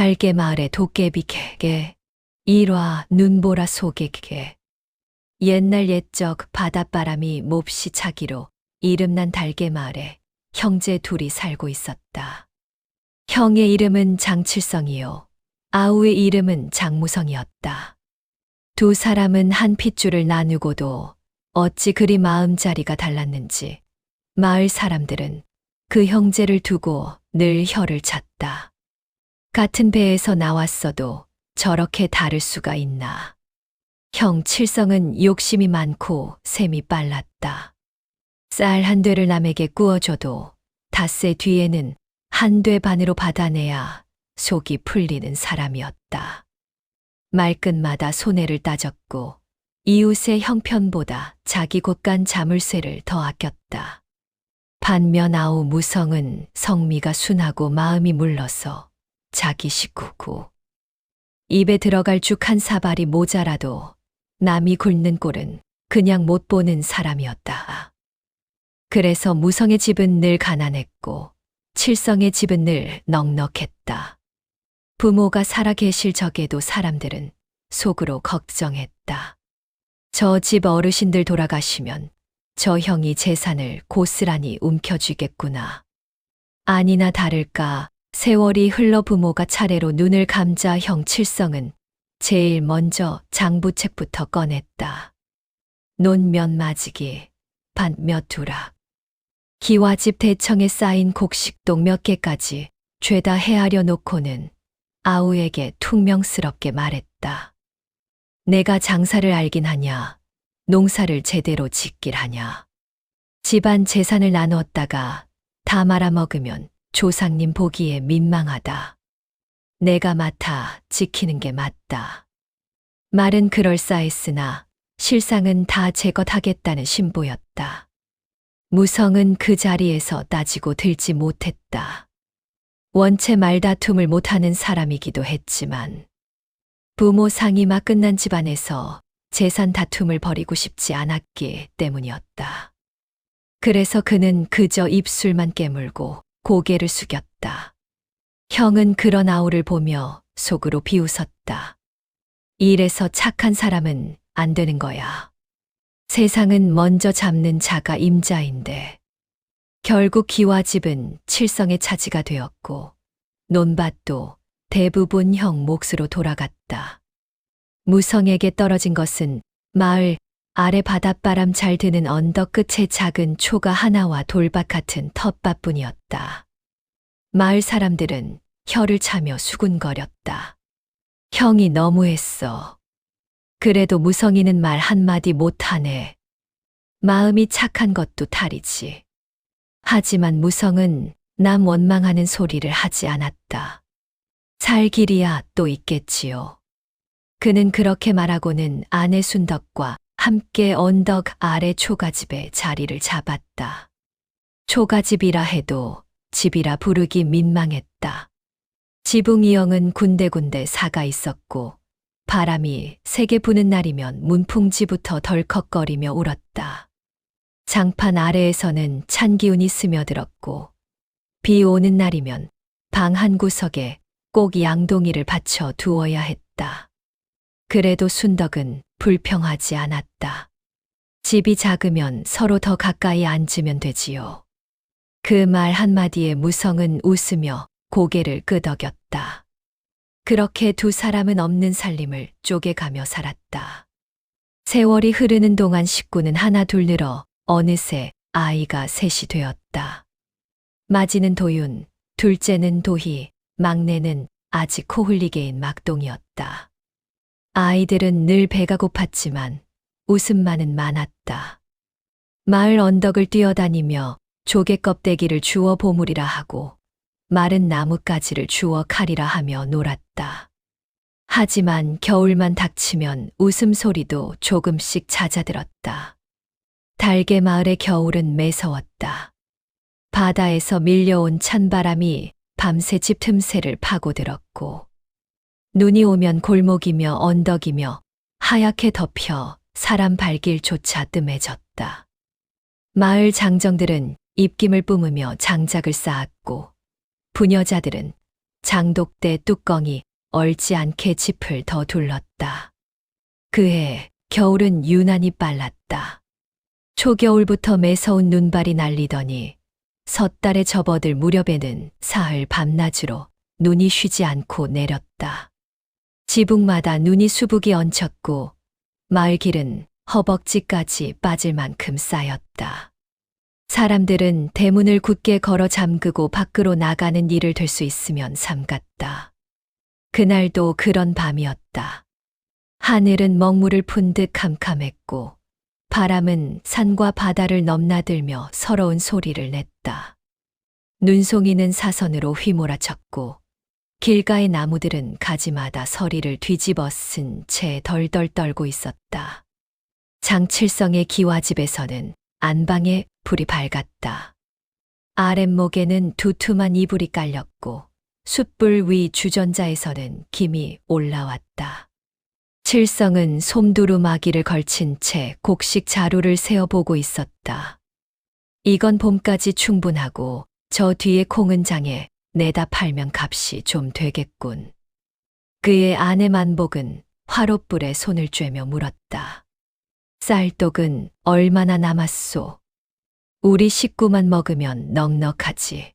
달개 마을의 도깨비 개게 일화 눈보라 속의 개. 옛날 옛적 바닷바람이 몹시 차기로 이름난 달개 마을에 형제 둘이 살고 있었다. 형의 이름은 장칠성이요, 아우의 이름은 장무성이었다. 두 사람은 한 핏줄을 나누고도 어찌 그리 마음자리가 달랐는지 마을 사람들은 그 형제를 두고 늘 혀를 찼다. 같은 배에서 나왔어도 저렇게 다를 수가 있나. 형 칠성은 욕심이 많고 셈이 빨랐다. 쌀 한 되를 남에게 구워줘도 닷새 뒤에는 한 되 반으로 받아내야 속이 풀리는 사람이었다. 말끝마다 손해를 따졌고 이웃의 형편보다 자기 곳간 자물쇠를 더 아꼈다. 반면 아우 무성은 성미가 순하고 마음이 물러서 자기 식구고 입에 들어갈 죽 한 사발이 모자라도 남이 굶는 꼴은 그냥 못 보는 사람이었다. 그래서 무성의 집은 늘 가난했고 칠성의 집은 늘 넉넉했다. 부모가 살아계실 적에도 사람들은 속으로 걱정했다. 저 집 어르신들 돌아가시면 저 형이 재산을 고스란히 움켜쥐겠구나. 아니나 다를까 세월이 흘러 부모가 차례로 눈을 감자 형 칠성은 제일 먼저 장부책부터 꺼냈다. 논 몇 마지기, 밭 몇 두락, 기와집 대청에 쌓인 곡식동 몇 개까지 죄다 헤아려 놓고는 아우에게 퉁명스럽게 말했다. 내가 장사를 알긴 하냐, 농사를 제대로 짓길 하냐. 집안 재산을 나누었다가 다 말아먹으면 조상님 보기에 민망하다. 내가 맡아 지키는 게 맞다. 말은 그럴싸했으나 실상은 다 제 것 하겠다는 신보였다. 무성은 그 자리에서 따지고 들지 못했다. 원체 말다툼을 못하는 사람이기도 했지만 부모 상이마 끝난 집안에서 재산 다툼을 벌이고 싶지 않았기 때문이었다. 그래서 그는 그저 입술만 깨물고 고개를 숙였다. 형은 그런 아우를 보며 속으로 비웃었다. 이래서 착한 사람은 안 되는 거야. 세상은 먼저 잡는 자가 임자인데. 결국 기와집은 칠성의 차지가 되었고 논밭도 대부분 형 몫으로 돌아갔다. 무성에게 떨어진 것은 마을 아래 바닷바람 잘 드는 언덕 끝에 작은 초가 하나와 돌밭 같은 텃밭뿐이었다. 마을 사람들은 혀를 차며 수군거렸다. 형이 너무했어. 그래도 무성이는 말 한마디 못하네. 마음이 착한 것도 탈이지. 하지만 무성은 남 원망하는 소리를 하지 않았다. 살 길이야 또 있겠지요. 그는 그렇게 말하고는 아내 순덕과 함께 언덕 아래 초가집에 자리를 잡았다. 초가집이라 해도 집이라 부르기 민망했다. 지붕 이형은 군데군데 사가 있었고 바람이 세게 부는 날이면 문풍지부터 덜컥거리며 울었다. 장판 아래에서는 찬 기운이 스며들었고 비 오는 날이면 방 한 구석에 꼭 양동이를 받쳐 두어야 했다. 그래도 순덕은 불평하지 않았다. 집이 작으면 서로 더 가까이 앉으면 되지요. 그 말 한마디에 무성은 웃으며 고개를 끄덕였다. 그렇게 두 사람은 없는 살림을 쪼개가며 살았다. 세월이 흐르는 동안 식구는 하나 둘 늘어 어느새 아이가 셋이 되었다. 마지는 도윤, 둘째는 도희, 막내는 아직 코 흘리개인 막동이었다. 아이들은 늘 배가 고팠지만 웃음만은 많았다. 마을 언덕을 뛰어다니며 조개 껍데기를 주워 보물이라 하고 마른 나뭇가지를 주워 칼이라 하며 놀았다. 하지만 겨울만 닥치면 웃음소리도 조금씩 잦아들었다. 달개 마을의 겨울은 매서웠다. 바다에서 밀려온 찬바람이 밤새 집 틈새를 파고들었고 눈이 오면 골목이며 언덕이며 하얗게 덮여 사람 발길조차 뜸해졌다. 마을 장정들은 입김을 뿜으며 장작을 쌓았고 부녀자들은 장독대 뚜껑이 얼지 않게 짚을 더 둘렀다. 그해 겨울은 유난히 빨랐다. 초겨울부터 매서운 눈발이 날리더니 섣달에 접어들 무렵에는 사흘 밤낮으로 눈이 쉬지 않고 내렸다. 지붕마다 눈이 수북이 얹혔고 마을 길은 허벅지까지 빠질 만큼 쌓였다. 사람들은 대문을 굳게 걸어 잠그고 밖으로 나가는 일을 될 수 있으면 삼갔다. 그날도 그런 밤이었다. 하늘은 먹물을 푼 듯 캄캄했고 바람은 산과 바다를 넘나들며 서러운 소리를 냈다. 눈송이는 사선으로 휘몰아쳤고 길가의 나무들은 가지마다 서리를 뒤집어 쓴 채 덜덜 떨고 있었다. 장칠성의 기와집에서는 안방에 불이 밝았다. 아랫목에는 두툼한 이불이 깔렸고 숯불 위 주전자에서는 김이 올라왔다. 칠성은 솜두루마기를 걸친 채 곡식 자루를 세어보고 있었다. 이건 봄까지 충분하고 저 뒤에 콩은 장에 내다 팔면 값이 좀 되겠군. 그의 아내 만복은 화롯불에 손을 쬐며 물었다. 쌀떡은 얼마나 남았소? 우리 식구만 먹으면 넉넉하지.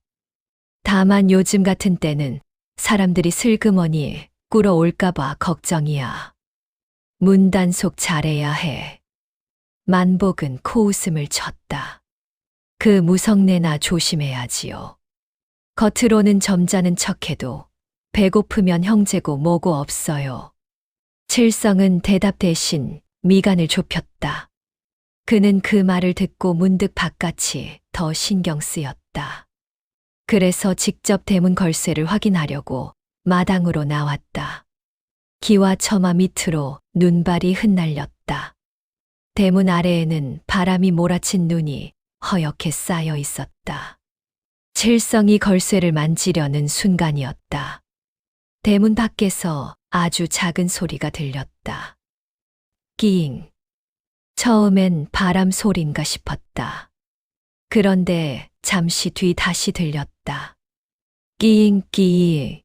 다만 요즘 같은 때는 사람들이 슬그머니 꿇어 올까봐 걱정이야. 문단속 잘해야 해. 만복은 코웃음을 쳤다. 그 무성내나 조심해야지요. 겉으로는 점잖은 척해도 배고프면 형제고 뭐고 없어요. 칠성은 대답 대신 미간을 좁혔다. 그는 그 말을 듣고 문득 바깥이 더 신경 쓰였다. 그래서 직접 대문 걸쇠를 확인하려고 마당으로 나왔다. 기와 처마 밑으로 눈발이 흩날렸다. 대문 아래에는 바람이 몰아친 눈이 허옇게 쌓여 있었다. 칠성이 걸쇠를 만지려는 순간이었다. 대문 밖에서 아주 작은 소리가 들렸다. 끼잉. 처음엔 바람 소리인가 싶었다. 그런데 잠시 뒤 다시 들렸다. 끼잉 끼잉.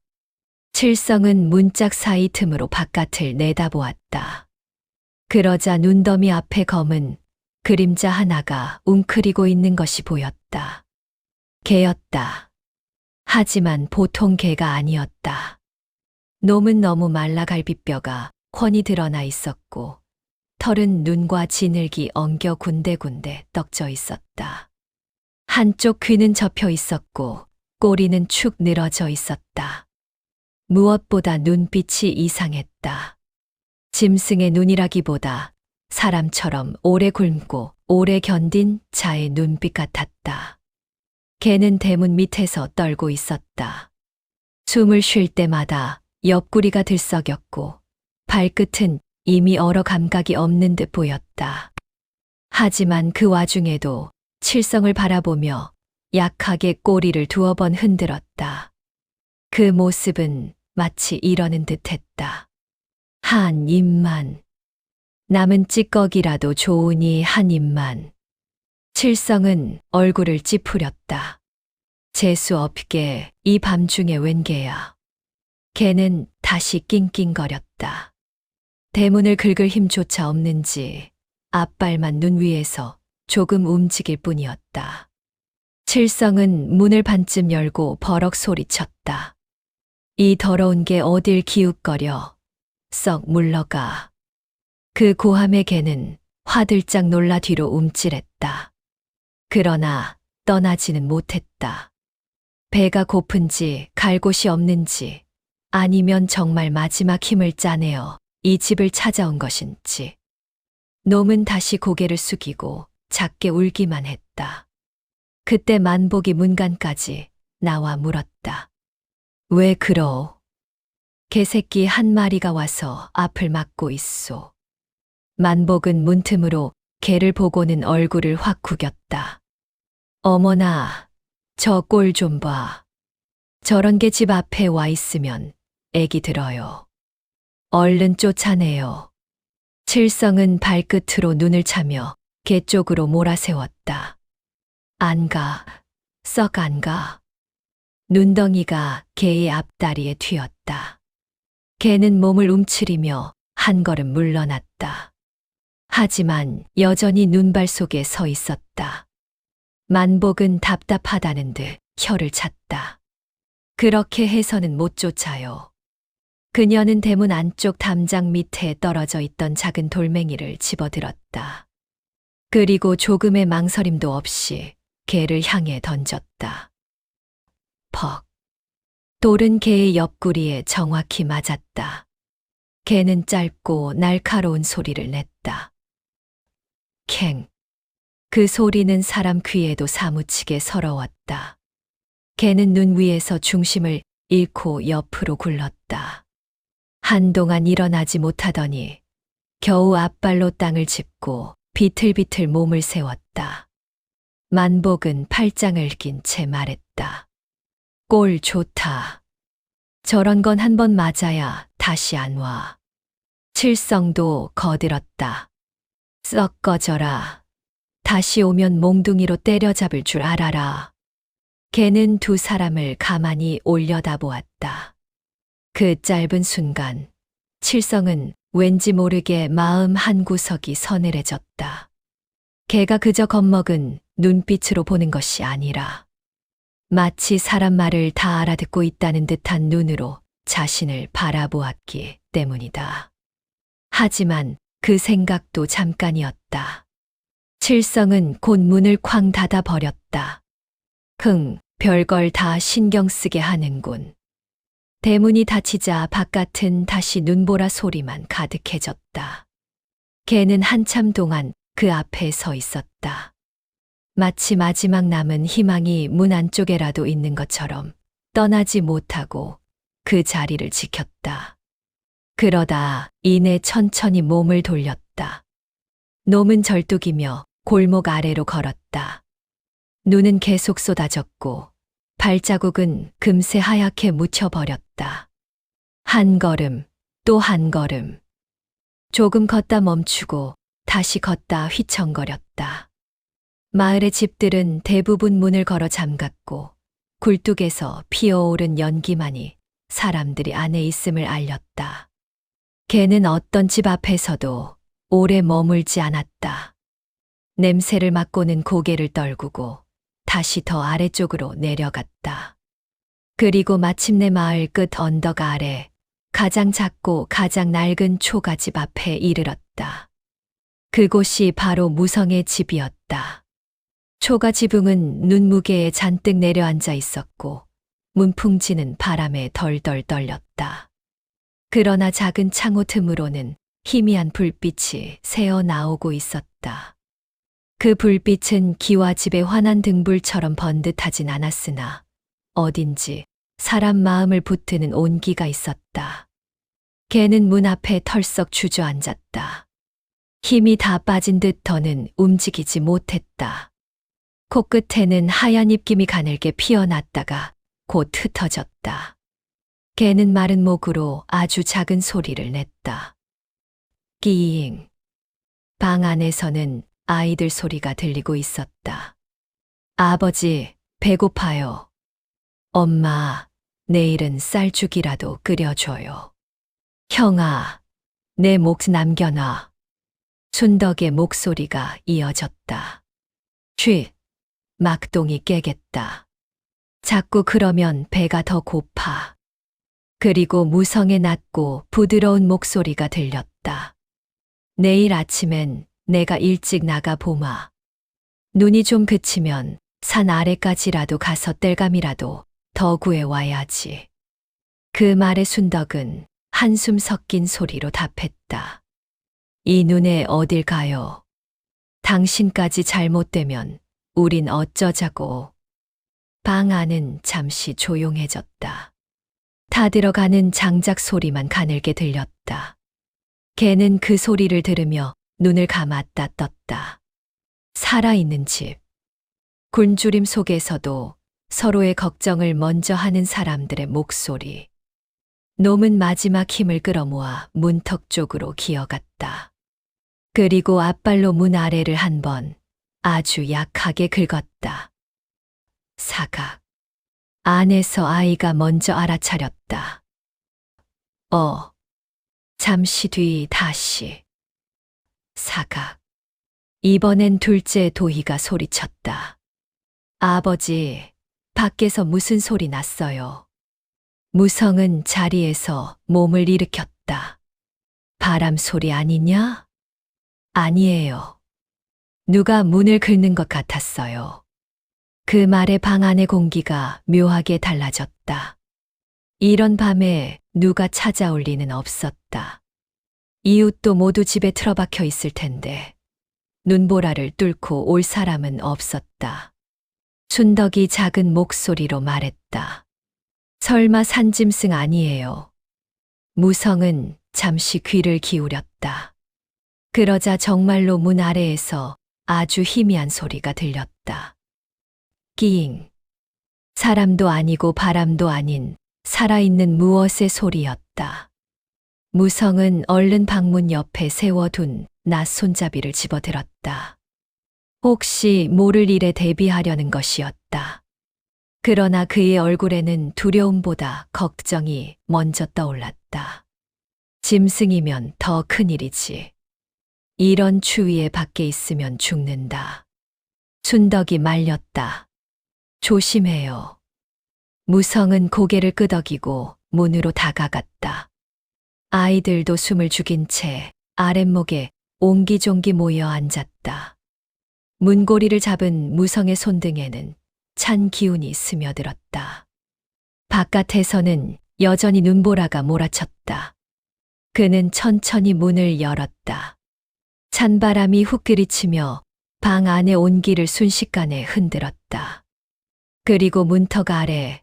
칠성은 문짝 사이 틈으로 바깥을 내다보았다. 그러자 눈더미 앞에 검은 그림자 하나가 웅크리고 있는 것이 보였다. 개였다. 하지만 보통 개가 아니었다. 놈은 너무 말라 갈비뼈가 훤히 드러나 있었고 털은 눈과 지늘기 엉겨 군데군데 떡져 있었다. 한쪽 귀는 접혀 있었고 꼬리는 축 늘어져 있었다. 무엇보다 눈빛이 이상했다. 짐승의 눈이라기보다 사람처럼 오래 굶고 오래 견딘 자의 눈빛 같았다. 개는 대문 밑에서 떨고 있었다. 숨을 쉴 때마다 옆구리가 들썩였고 발끝은 이미 얼어 감각이 없는 듯 보였다. 하지만 그 와중에도 칠성을 바라보며 약하게 꼬리를 두어 번 흔들었다. 그 모습은 마치 이러는 듯했다. 한 입만. 남은 찌꺼기라도 좋으니 한 입만. 칠성은 얼굴을 찌푸렸다. 재수 없게 이 밤중에 웬 개야. 개는 다시 낑낑거렸다. 대문을 긁을 힘조차 없는지 앞발만 눈 위에서 조금 움직일 뿐이었다. 칠성은 문을 반쯤 열고 버럭 소리쳤다. 이 더러운 게 어딜 기웃거려. 썩 물러가. 그 고함의 개는 화들짝 놀라 뒤로 움찔했다. 그러나 떠나지는 못했다. 배가 고픈지 갈 곳이 없는지 아니면 정말 마지막 힘을 짜내어 이 집을 찾아온 것인지. 놈은 다시 고개를 숙이고 작게 울기만 했다. 그때 만복이 문간까지 나와 물었다. 왜 그러? 개새끼 한 마리가 와서 앞을 막고 있소. 만복은 문틈으로 개를 보고는 얼굴을 확 구겼다. 어머나, 저 꼴 좀 봐. 저런 게 집 앞에 와 있으면 애기 들어요. 얼른 쫓아내요. 칠성은 발끝으로 눈을 차며 개 쪽으로 몰아세웠다. 안 가, 썩 안 가. 눈덩이가 개의 앞다리에 튀었다. 개는 몸을 움츠리며 한 걸음 물러났다. 하지만 여전히 눈발 속에 서 있었다. 만복은 답답하다는 듯 혀를 찼다. 그렇게 해서는 못 쫓아요. 그녀는 대문 안쪽 담장 밑에 떨어져 있던 작은 돌멩이를 집어들었다. 그리고 조금의 망설임도 없이 개를 향해 던졌다. 퍽. 돌은 개의 옆구리에 정확히 맞았다. 개는 짧고 날카로운 소리를 냈다. 캥. 그 소리는 사람 귀에도 사무치게 서러웠다. 개는 눈 위에서 중심을 잃고 옆으로 굴렀다. 한동안 일어나지 못하더니 겨우 앞발로 땅을 짚고 비틀비틀 몸을 세웠다. 만복은 팔짱을 낀 채 말했다. 꼴 좋다. 저런 건 한 번 맞아야 다시 안 와. 칠성도 거들었다. 썩 꺼져라. 다시 오면 몽둥이로 때려잡을 줄 알아라. 개는 두 사람을 가만히 올려다보았다. 그 짧은 순간 칠성은 왠지 모르게 마음 한구석이 서늘해졌다. 개가 그저 겁먹은 눈빛으로 보는 것이 아니라 마치 사람 말을 다 알아듣고 있다는 듯한 눈으로 자신을 바라보았기 때문이다. 하지만 그 생각도 잠깐이었다. 칠성은 곧 문을 쾅 닫아 버렸다. 별걸 다 신경 쓰게 하는군. 대문이 닫히자 바깥은 다시 눈보라 소리만 가득해졌다. 개는 한참 동안 그 앞에 서 있었다. 마치 마지막 남은 희망이 문 안쪽에라도 있는 것처럼 떠나지 못하고 그 자리를 지켰다. 그러다 이내 천천히 몸을 돌렸다. 놈은 절뚝이며 골목 아래로 걸었다. 눈은 계속 쏟아졌고 발자국은 금세 하얗게 묻혀버렸다. 한 걸음, 또 한 걸음. 조금 걷다 멈추고 다시 걷다 휘청거렸다. 마을의 집들은 대부분 문을 걸어 잠갔고 굴뚝에서 피어오른 연기만이 사람들이 안에 있음을 알렸다. 개는 어떤 집 앞에서도 오래 머물지 않았다. 냄새를 맡고는 고개를 떨구고 다시 더 아래쪽으로 내려갔다. 그리고 마침내 마을 끝 언덕 아래 가장 작고 가장 낡은 초가집 앞에 이르렀다. 그곳이 바로 무성의 집이었다. 초가 지붕은 눈무게에 잔뜩 내려앉아 있었고 문풍지는 바람에 덜덜 떨렸다. 그러나 작은 창호 틈으로는 희미한 불빛이 새어 나오고 있었다. 그 불빛은 기와 집의 환한 등불처럼 번듯하진 않았으나 어딘지 사람 마음을 붙드는 온기가 있었다. 개는 문 앞에 털썩 주저앉았다. 힘이 다 빠진 듯 더는 움직이지 못했다. 코끝에는 하얀 입김이 가늘게 피어났다가 곧 흩어졌다. 개는 마른 목으로 아주 작은 소리를 냈다. 끼잉. 방 안에서는 아이들 소리가 들리고 있었다. 아버지, 배고파요. 엄마, 내일은 쌀죽이라도 끓여줘요. 형아, 내 목 남겨놔. 순덕의 목소리가 이어졌다. 쉿, 막동이 깨겠다. 자꾸 그러면 배가 더 고파. 그리고 무성의 낮고 부드러운 목소리가 들렸다. 내일 아침엔 내가 일찍 나가 보마. 눈이 좀 그치면 산 아래까지라도 가서 땔감이라도 더 구해와야지. 그 말에 순덕은 한숨 섞인 소리로 답했다. 이 눈에 어딜 가요? 당신까지 잘못되면 우린 어쩌자고. 방 안은 잠시 조용해졌다. 다 들어가는 장작 소리만 가늘게 들렸다. 개는 그 소리를 들으며 눈을 감았다 떴다. 살아있는 집. 굶주림 속에서도 서로의 걱정을 먼저 하는 사람들의 목소리. 놈은 마지막 힘을 끌어모아 문턱 쪽으로 기어갔다. 그리고 앞발로 문 아래를 한번 아주 약하게 긁었다. 사각. 안에서 아이가 먼저 알아차렸다. 잠시 뒤 다시. 사각. 이번엔 둘째 도희가 소리쳤다. 아버지, 밖에서 무슨 소리 났어요. 무성은 자리에서 몸을 일으켰다. 바람 소리 아니냐? 아니에요. 누가 문을 긁는 것 같았어요. 그 말에 방 안의 공기가 묘하게 달라졌다. 이런 밤에 누가 찾아올 리는 없었다. 이웃도 모두 집에 틀어박혀 있을 텐데 눈보라를 뚫고 올 사람은 없었다. 순덕이 작은 목소리로 말했다. 설마 산짐승 아니에요. 무성은 잠시 귀를 기울였다. 그러자 정말로 문 아래에서 아주 희미한 소리가 들렸다. 끼잉. 사람도 아니고 바람도 아닌 살아있는 무엇의 소리였다. 무성은 얼른 방문 옆에 세워둔 낫 손잡이를 집어들었다. 혹시 모를 일에 대비하려는 것이었다. 그러나 그의 얼굴에는 두려움보다 걱정이 먼저 떠올랐다. 짐승이면 더 큰일이지. 이런 추위에 밖에 있으면 죽는다. 순덕이 말렸다. 조심해요. 무성은 고개를 끄덕이고 문으로 다가갔다. 아이들도 숨을 죽인 채 아랫목에 옹기종기 모여 앉았다. 문고리를 잡은 무성의 손등에는 찬 기운이 스며들었다. 바깥에서는 여전히 눈보라가 몰아쳤다. 그는 천천히 문을 열었다. 찬바람이 훅 들이치며 방 안의 온기를 순식간에 흔들었다. 그리고 문턱 아래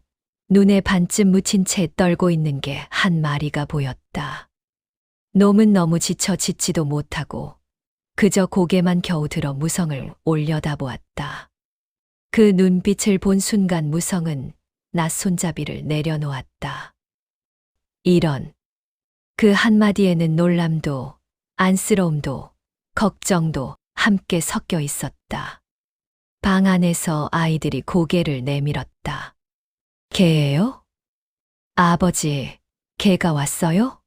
눈에 반쯤 묻힌 채 떨고 있는 게 한 마리가 보였다. 놈은 너무 지쳐 짖지도 못하고 그저 고개만 겨우 들어 무성을 올려다보았다. 그 눈빛을 본 순간 무성은 낫손잡이를 내려놓았다. 이런. 그 한마디에는 놀람도 안쓰러움도 걱정도 함께 섞여 있었다. 방 안에서 아이들이 고개를 내밀었다. 개예요? 아버지, 개가 왔어요?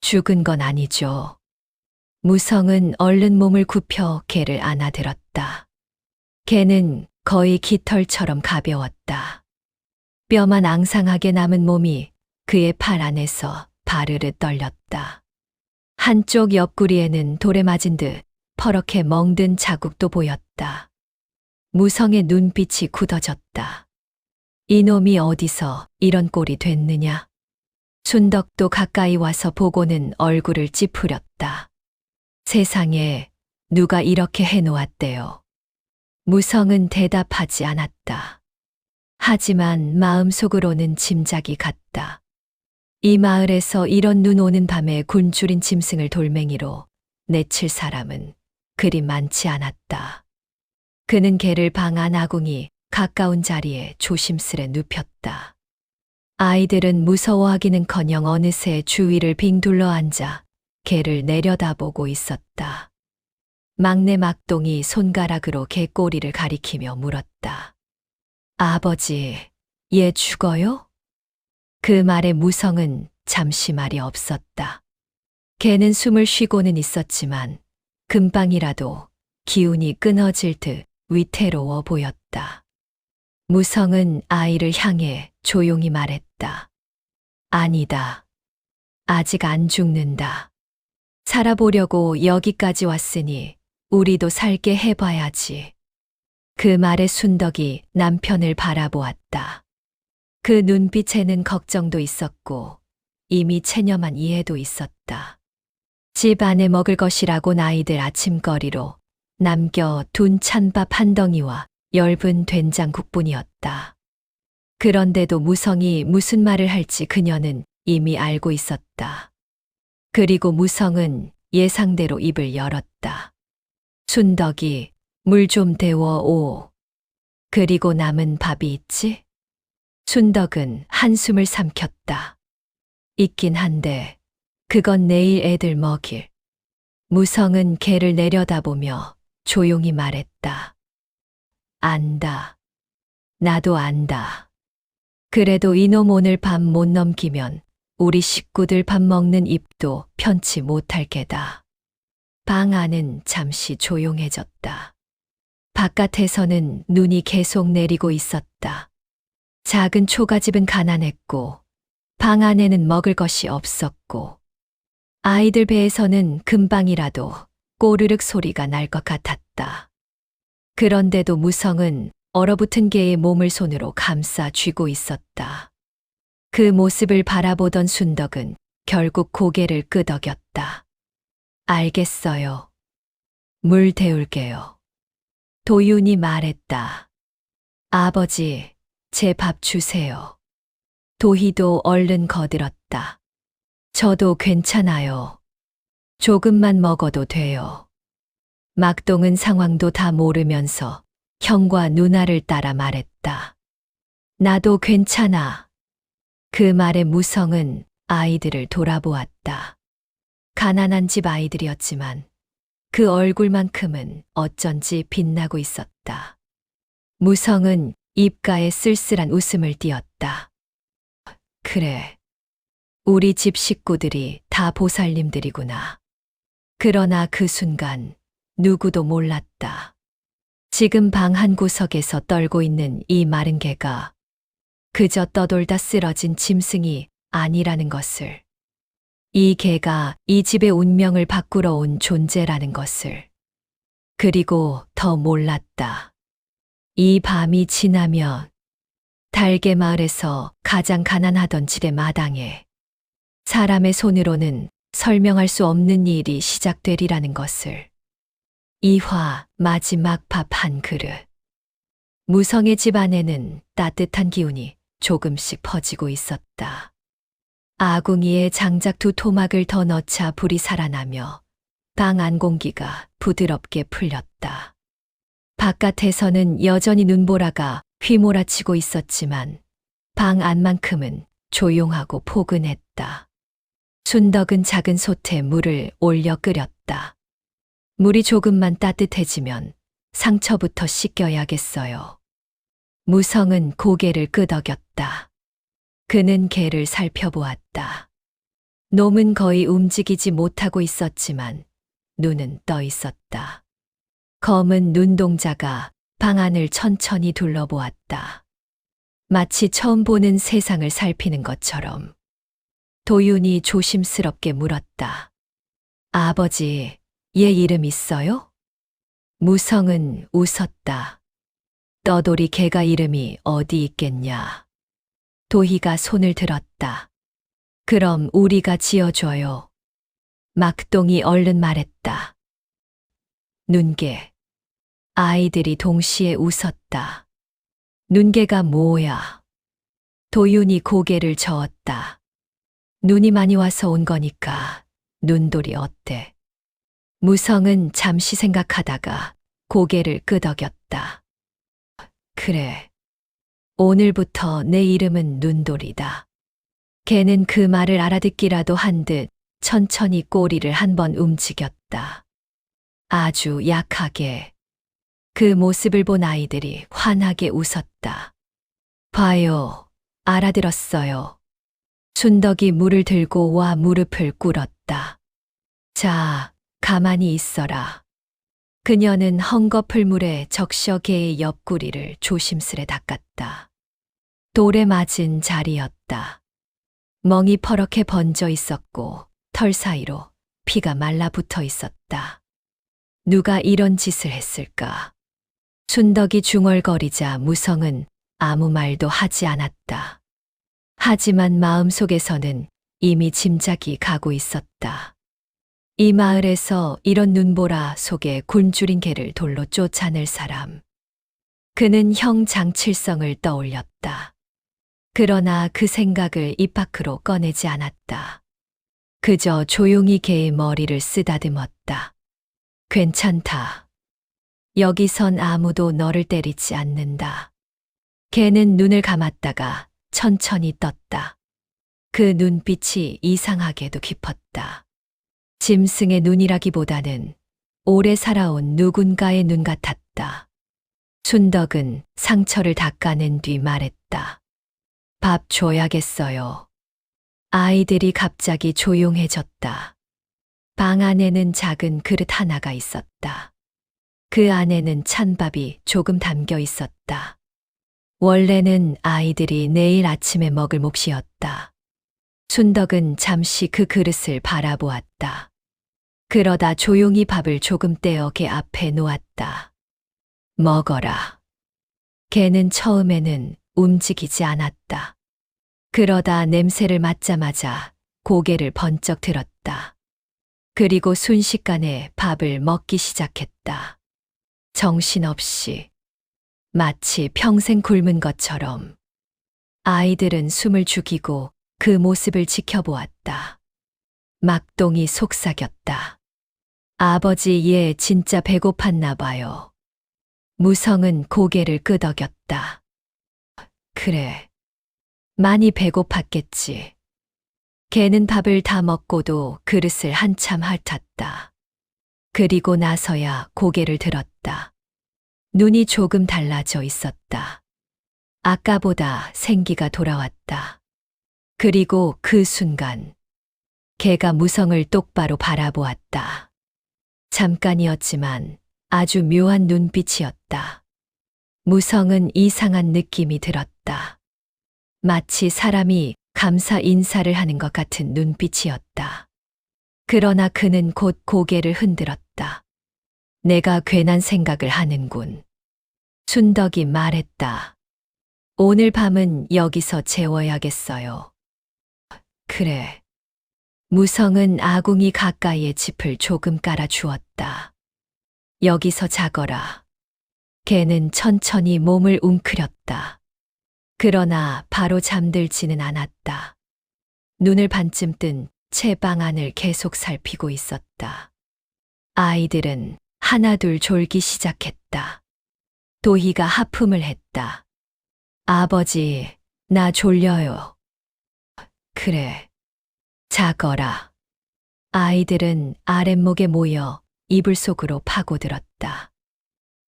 죽은 건 아니죠. 무성은 얼른 몸을 굽혀 개를 안아들었다. 개는 거의 깃털처럼 가벼웠다. 뼈만 앙상하게 남은 몸이 그의 팔 안에서 바르르 떨렸다. 한쪽 옆구리에는 돌에 맞은 듯 퍼렇게 멍든 자국도 보였다. 무성의 눈빛이 굳어졌다. 이놈이 어디서 이런 꼴이 됐느냐? 순덕도 가까이 와서 보고는 얼굴을 찌푸렸다. 세상에 누가 이렇게 해놓았대요. 무성은 대답하지 않았다. 하지만 마음속으로는 짐작이 갔다. 이 마을에서 이런 눈 오는 밤에 굶주린 짐승을 돌멩이로 내칠 사람은 그리 많지 않았다. 그는 개를 방 안 아궁이 가까운 자리에 조심스레 눕혔다. 아이들은 무서워하기는커녕 어느새 주위를 빙 둘러 앉아 개를 내려다보고 있었다. 막내 막동이 손가락으로 개 꼬리를 가리키며 물었다. 아버지, 얘 죽어요? 그 말에 무성은 잠시 말이 없었다. 개는 숨을 쉬고는 있었지만 금방이라도 기운이 끊어질 듯 위태로워 보였다. 무성은 아이를 향해 조용히 말했다. 아니다. 아직 안 죽는다. 살아보려고 여기까지 왔으니 우리도 살게 해봐야지. 그 말에 순덕이 남편을 바라보았다. 그 눈빛에는 걱정도 있었고 이미 체념한 이해도 있었다. 집 안에 먹을 것이라곤 아이들 아침거리로 남겨둔 찬밥 한 덩이와 엷은 된장국뿐이었다. 그런데도 무성이 무슨 말을 할지 그녀는 이미 알고 있었다. 그리고 무성은 예상대로 입을 열었다. 순덕이 물 좀 데워 오. 그리고 남은 밥이 있지? 순덕은 한숨을 삼켰다. 있긴 한데 그건 내일 애들 먹일. 무성은 개를 내려다보며 조용히 말했다. 안다. 나도 안다. 그래도 이놈 오늘 밤 못 넘기면 우리 식구들 밥 먹는 입도 편치 못할 게다. 방 안은 잠시 조용해졌다. 바깥에서는 눈이 계속 내리고 있었다. 작은 초가집은 가난했고 방 안에는 먹을 것이 없었고 아이들 배에서는 금방이라도 꼬르륵 소리가 날 것 같았다. 그런데도 무성은 얼어붙은 개의 몸을 손으로 감싸 쥐고 있었다. 그 모습을 바라보던 순덕은 결국 고개를 끄덕였다. 알겠어요. 물 데울게요. 도윤이 말했다. 아버지, 제 밥 주세요. 도희도 얼른 거들었다. 저도 괜찮아요. 조금만 먹어도 돼요. 막동은 상황도 다 모르면서 형과 누나를 따라 말했다. 나도 괜찮아. 그 말에 무성은 아이들을 돌아보았다. 가난한 집 아이들이었지만 그 얼굴만큼은 어쩐지 빛나고 있었다. 무성은 입가에 쓸쓸한 웃음을 띄었다. 그래, 우리 집 식구들이 다 보살님들이구나. 그러나 그 순간 누구도 몰랐다. 지금 방 한 구석에서 떨고 있는 이 마른 개가 그저 떠돌다 쓰러진 짐승이 아니라는 것을, 이 개가 이 집의 운명을 바꾸러 온 존재라는 것을, 그리고 더 몰랐다. 이 밤이 지나면 달개 마을에서 가장 가난하던 집의 마당에 사람의 손으로는 설명할 수 없는 일이 시작되리라는 것을. 이화 마지막 밥 한 그릇. 무성의 집 안에는 따뜻한 기운이 조금씩 퍼지고 있었다. 아궁이에 장작 2토막을 더 넣자 불이 살아나며 방 안 공기가 부드럽게 풀렸다. 바깥에서는 여전히 눈보라가 휘몰아치고 있었지만 방 안만큼은 조용하고 포근했다. 순덕은 작은 솥에 물을 올려 끓였다. 물이 조금만 따뜻해지면 상처부터 씻겨야겠어요. 무성은 고개를 끄덕였다. 그는 개를 살펴보았다. 놈은 거의 움직이지 못하고 있었지만 눈은 떠 있었다. 검은 눈동자가 방 안을 천천히 둘러보았다. 마치 처음 보는 세상을 살피는 것처럼. 도윤이 조심스럽게 물었다. 아버지, 얘 이름 있어요? 무성은 웃었다. 떠돌이 개가 이름이 어디 있겠냐. 도희가 손을 들었다. 그럼 우리가 지어줘요. 막동이 얼른 말했다. 눈개. 아이들이 동시에 웃었다. 눈개가 뭐야? 도윤이 고개를 저었다. 눈이 많이 와서 온 거니까 눈돌이 어때? 무성은 잠시 생각하다가 고개를 끄덕였다. 그래. 오늘부터 내 이름은 눈돌이다. 걔는 그 말을 알아듣기라도 한 듯 천천히 꼬리를 한번 움직였다. 아주 약하게. 그 모습을 본 아이들이 환하게 웃었다. 봐요. 알아들었어요. 순덕이 물을 들고 와 무릎을 꿇었다. 자, 가만히 있어라. 그녀는 헝겊을 물에 적셔 개의 옆구리를 조심스레 닦았다. 돌에 맞은 자리였다. 멍이 퍼렇게 번져 있었고 털 사이로 피가 말라붙어 있었다. 누가 이런 짓을 했을까? 순덕이 중얼거리자 무성은 아무 말도 하지 않았다. 하지만 마음속에서는 이미 짐작이 가고 있었다. 이 마을에서 이런 눈보라 속에 굶주린 개를 돌로 쫓아낼 사람. 그는 형 장칠성을 떠올렸다. 그러나 그 생각을 입 밖으로 꺼내지 않았다. 그저 조용히 개의 머리를 쓰다듬었다. 괜찮다. 여기선 아무도 너를 때리지 않는다. 개는 눈을 감았다가 천천히 떴다. 그 눈빛이 이상하게도 깊었다. 짐승의 눈이라기보다는 오래 살아온 누군가의 눈 같았다. 순덕은 상처를 닦아낸 뒤 말했다. 밥 줘야겠어요. 아이들이 갑자기 조용해졌다. 방 안에는 작은 그릇 하나가 있었다. 그 안에는 찬밥이 조금 담겨 있었다. 원래는 아이들이 내일 아침에 먹을 몫이었다. 순덕은 잠시 그 그릇을 바라보았다. 그러다 조용히 밥을 조금 떼어 개 앞에 놓았다. 먹어라. 개는 처음에는 움직이지 않았다. 그러다 냄새를 맡자마자 고개를 번쩍 들었다. 그리고 순식간에 밥을 먹기 시작했다. 정신없이, 마치 평생 굶은 것처럼. 아이들은 숨을 죽이고 그 모습을 지켜보았다. 막동이 속삭였다. 아버지, 얘 진짜 배고팠나 봐요. 무성은 고개를 끄덕였다. 그래, 많이 배고팠겠지. 개는 밥을 다 먹고도 그릇을 한참 핥았다. 그리고 나서야 고개를 들었다. 눈이 조금 달라져 있었다. 아까보다 생기가 돌아왔다. 그리고 그 순간 개가 무성을 똑바로 바라보았다. 잠깐이었지만 아주 묘한 눈빛이었다. 무성은 이상한 느낌이 들었다. 마치 사람이 감사 인사를 하는 것 같은 눈빛이었다. 그러나 그는 곧 고개를 흔들었다. 내가 괜한 생각을 하는군. 순덕이 말했다. 오늘 밤은 여기서 재워야겠어요. 그래. 무성은 아궁이 가까이에 짚을 조금 깔아 주었다. 여기서 자거라. 개는 천천히 몸을 웅크렸다. 그러나 바로 잠들지는 않았다. 눈을 반쯤 뜬 채 방 안을 계속 살피고 있었다. 아이들은 하나둘 졸기 시작했다. 도희가 하품을 했다. 아버지, 나 졸려요. 그래, 자거라. 아이들은 아랫목에 모여 이불 속으로 파고들었다.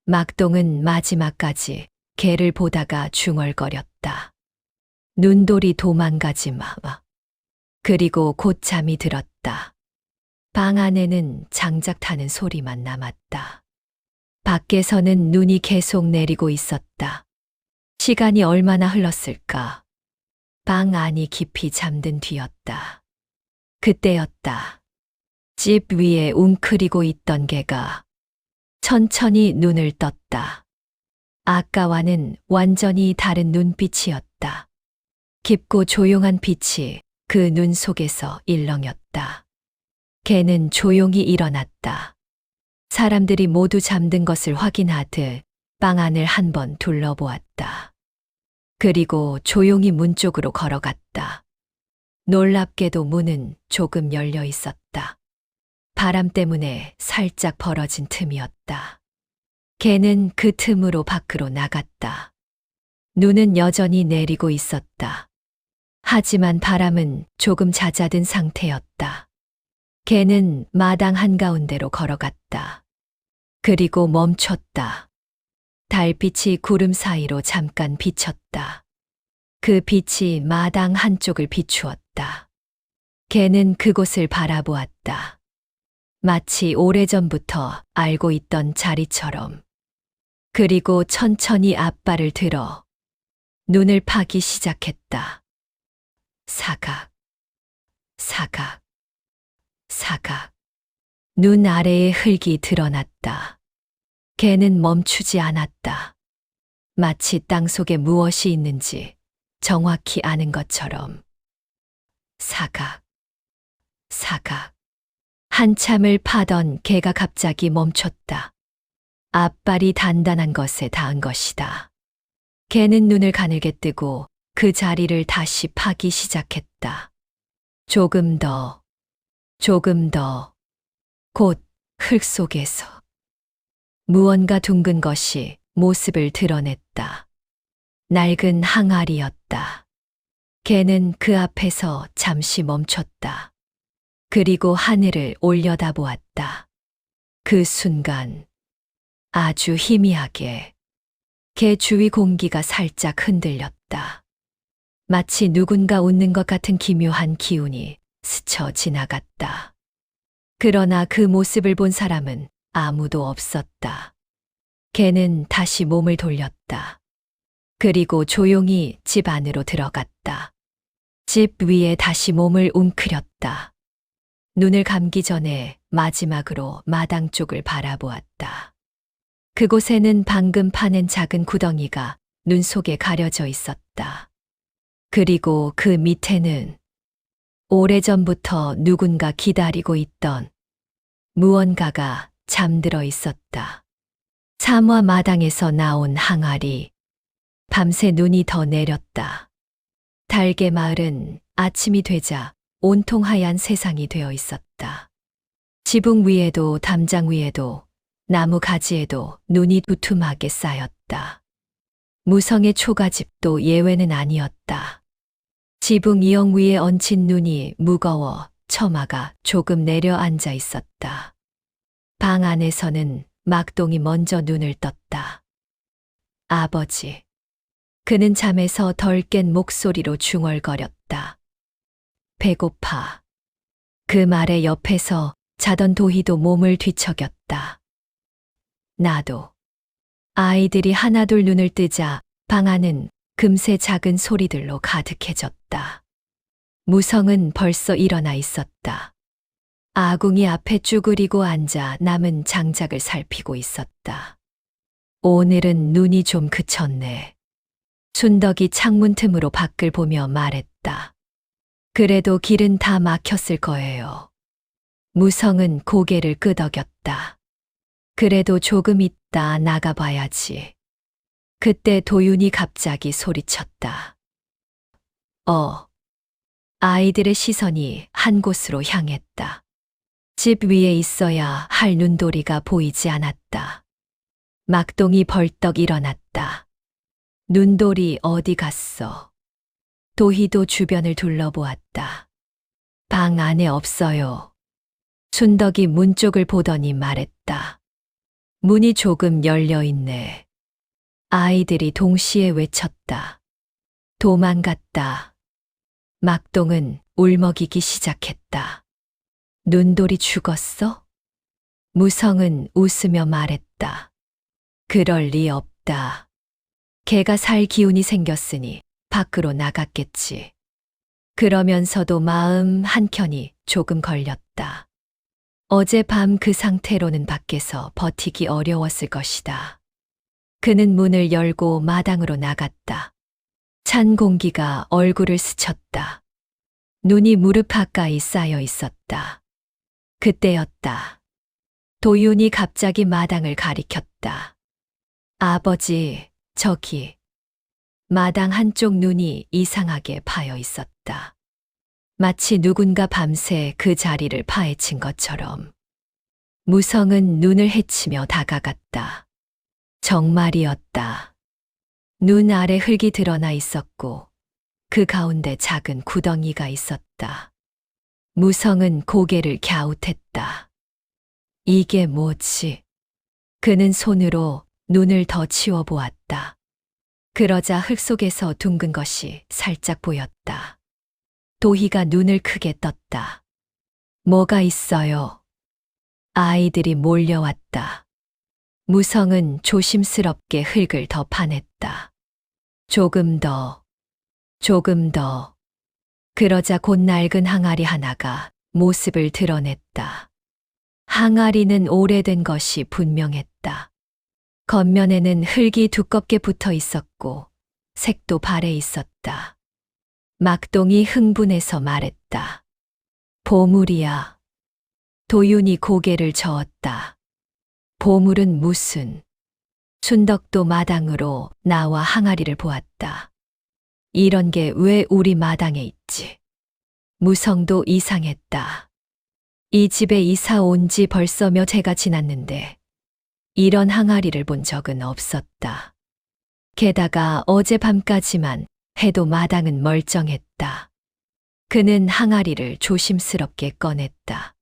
막동은 마지막까지 개를 보다가 중얼거렸다. 눈돌이 도망가지 마. 그리고 곧 잠이 들었다. 방 안에는 장작 타는 소리만 남았다. 밖에서는 눈이 계속 내리고 있었다. 시간이 얼마나 흘렀을까? 방 안이 깊이 잠든 뒤였다. 그때였다. 집 위에 웅크리고 있던 개가 천천히 눈을 떴다. 아까와는 완전히 다른 눈빛이었다. 깊고 조용한 빛이 그 눈 속에서 일렁였다. 개는 조용히 일어났다. 사람들이 모두 잠든 것을 확인하듯 방 안을 한번 둘러보았다. 그리고 조용히 문 쪽으로 걸어갔다. 놀랍게도 문은 조금 열려 있었다. 바람 때문에 살짝 벌어진 틈이었다. 개는 그 틈으로 밖으로 나갔다. 눈은 여전히 내리고 있었다. 하지만 바람은 조금 잦아든 상태였다. 개는 마당 한가운데로 걸어갔다. 그리고 멈췄다. 달빛이 구름 사이로 잠깐 비쳤다. 그 빛이 마당 한쪽을 비추었다. 개는 그곳을 바라보았다. 마치 오래전부터 알고 있던 자리처럼. 그리고 천천히 앞발을 들어 눈을 파기 시작했다. 사각, 사각, 사각. 눈 아래에 흙이 드러났다. 개는 멈추지 않았다. 마치 땅속에 무엇이 있는지 정확히 아는 것처럼. 사각, 사각. 한참을 파던 개가 갑자기 멈췄다. 앞발이 단단한 것에 닿은 것이다. 개는 눈을 가늘게 뜨고 그 자리를 다시 파기 시작했다. 조금 더, 조금 더. 곧 흙 속에서 무언가 둥근 것이 모습을 드러냈다. 낡은 항아리였다. 개는 그 앞에서 잠시 멈췄다. 그리고 하늘을 올려다보았다. 그 순간 아주 희미하게 개 주위 공기가 살짝 흔들렸다. 마치 누군가 웃는 것 같은 기묘한 기운이 스쳐 지나갔다. 그러나 그 모습을 본 사람은 아무도 없었다. 걔는 다시 몸을 돌렸다. 그리고 조용히 집 안으로 들어갔다. 집 위에 다시 몸을 웅크렸다. 눈을 감기 전에 마지막으로 마당 쪽을 바라보았다. 그곳에는 방금 파낸 작은 구덩이가 눈 속에 가려져 있었다. 그리고 그 밑에는 오래전부터 누군가 기다리고 있던 무언가가 잠들어 있었다. 사마 마당에서 나온 항아리. 밤새 눈이 더 내렸다. 달개 마을은 아침이 되자 온통 하얀 세상이 되어 있었다. 지붕 위에도 담장 위에도 나무 가지에도 눈이 두툼하게 쌓였다. 무성의 초가집도 예외는 아니었다. 지붕 이형 위에 얹힌 눈이 무거워 처마가 조금 내려앉아 있었다. 방 안에서는 막동이 먼저 눈을 떴다. 아버지. 그는 잠에서 덜 깬 목소리로 중얼거렸다. 배고파. 그 말에 옆에서 자던 도희도 몸을 뒤척였다. 나도. 아이들이 하나둘 눈을 뜨자 방 안은 금세 작은 소리들로 가득해졌다. 무성은 벌써 일어나 있었다. 아궁이 앞에 쭈그리고 앉아 남은 장작을 살피고 있었다. 오늘은 눈이 좀 그쳤네. 순덕이 창문 틈으로 밖을 보며 말했다. 그래도 길은 다 막혔을 거예요. 무성은 고개를 끄덕였다. 그래도 조금 있다 나가봐야지. 그때 도윤이 갑자기 소리쳤다. 아이들의 시선이 한 곳으로 향했다. 집 위에 있어야 할 눈도리가 보이지 않았다. 막동이 벌떡 일어났다. 눈돌이 어디 갔어? 도희도 주변을 둘러보았다. 방 안에 없어요. 순덕이 문 쪽을 보더니 말했다. 문이 조금 열려 있네. 아이들이 동시에 외쳤다. 도망갔다. 막동은 울먹이기 시작했다. 눈돌이 죽었어? 무성은 웃으며 말했다. 그럴 리 없다. 걔가 살 기운이 생겼으니 밖으로 나갔겠지. 그러면서도 마음 한켠이 조금 걸렸다. 어젯밤 그 상태로는 밖에서 버티기 어려웠을 것이다. 그는 문을 열고 마당으로 나갔다. 찬 공기가 얼굴을 스쳤다. 눈이 무릎 가까이 쌓여 있었다. 그때였다. 도윤이 갑자기 마당을 가리켰다. 아버지, 저기. 마당 한쪽 눈이 이상하게 파여 있었다. 마치 누군가 밤새 그 자리를 파헤친 것처럼. 무성은 눈을 헤치며 다가갔다. 정말이었다. 눈 아래 흙이 드러나 있었고 그 가운데 작은 구덩이가 있었다. 무성은 고개를 갸웃했다. 이게 뭐지? 그는 손으로 눈을 더 치워보았다. 그러자 흙 속에서 둥근 것이 살짝 보였다. 도희가 눈을 크게 떴다. 뭐가 있어요? 아이들이 몰려왔다. 무성은 조심스럽게 흙을 더 파냈다. 조금 더, 조금 더. 그러자 곧 낡은 항아리 하나가 모습을 드러냈다. 항아리는 오래된 것이 분명했다. 겉면에는 흙이 두껍게 붙어 있었고 색도 바래 있었다. 막동이 흥분해서 말했다. 보물이야. 도윤이 고개를 저었다. 보물은 무슨? 순덕도 마당으로 나와 항아리를 보았다. 이런 게 왜 우리 마당에 있지? 무성도 이상했다. 이 집에 이사 온 지 벌써 몇 해가 지났는데 이런 항아리를 본 적은 없었다. 게다가 어젯밤까지만 해도 마당은 멀쩡했다. 그는 항아리를 조심스럽게 꺼냈다.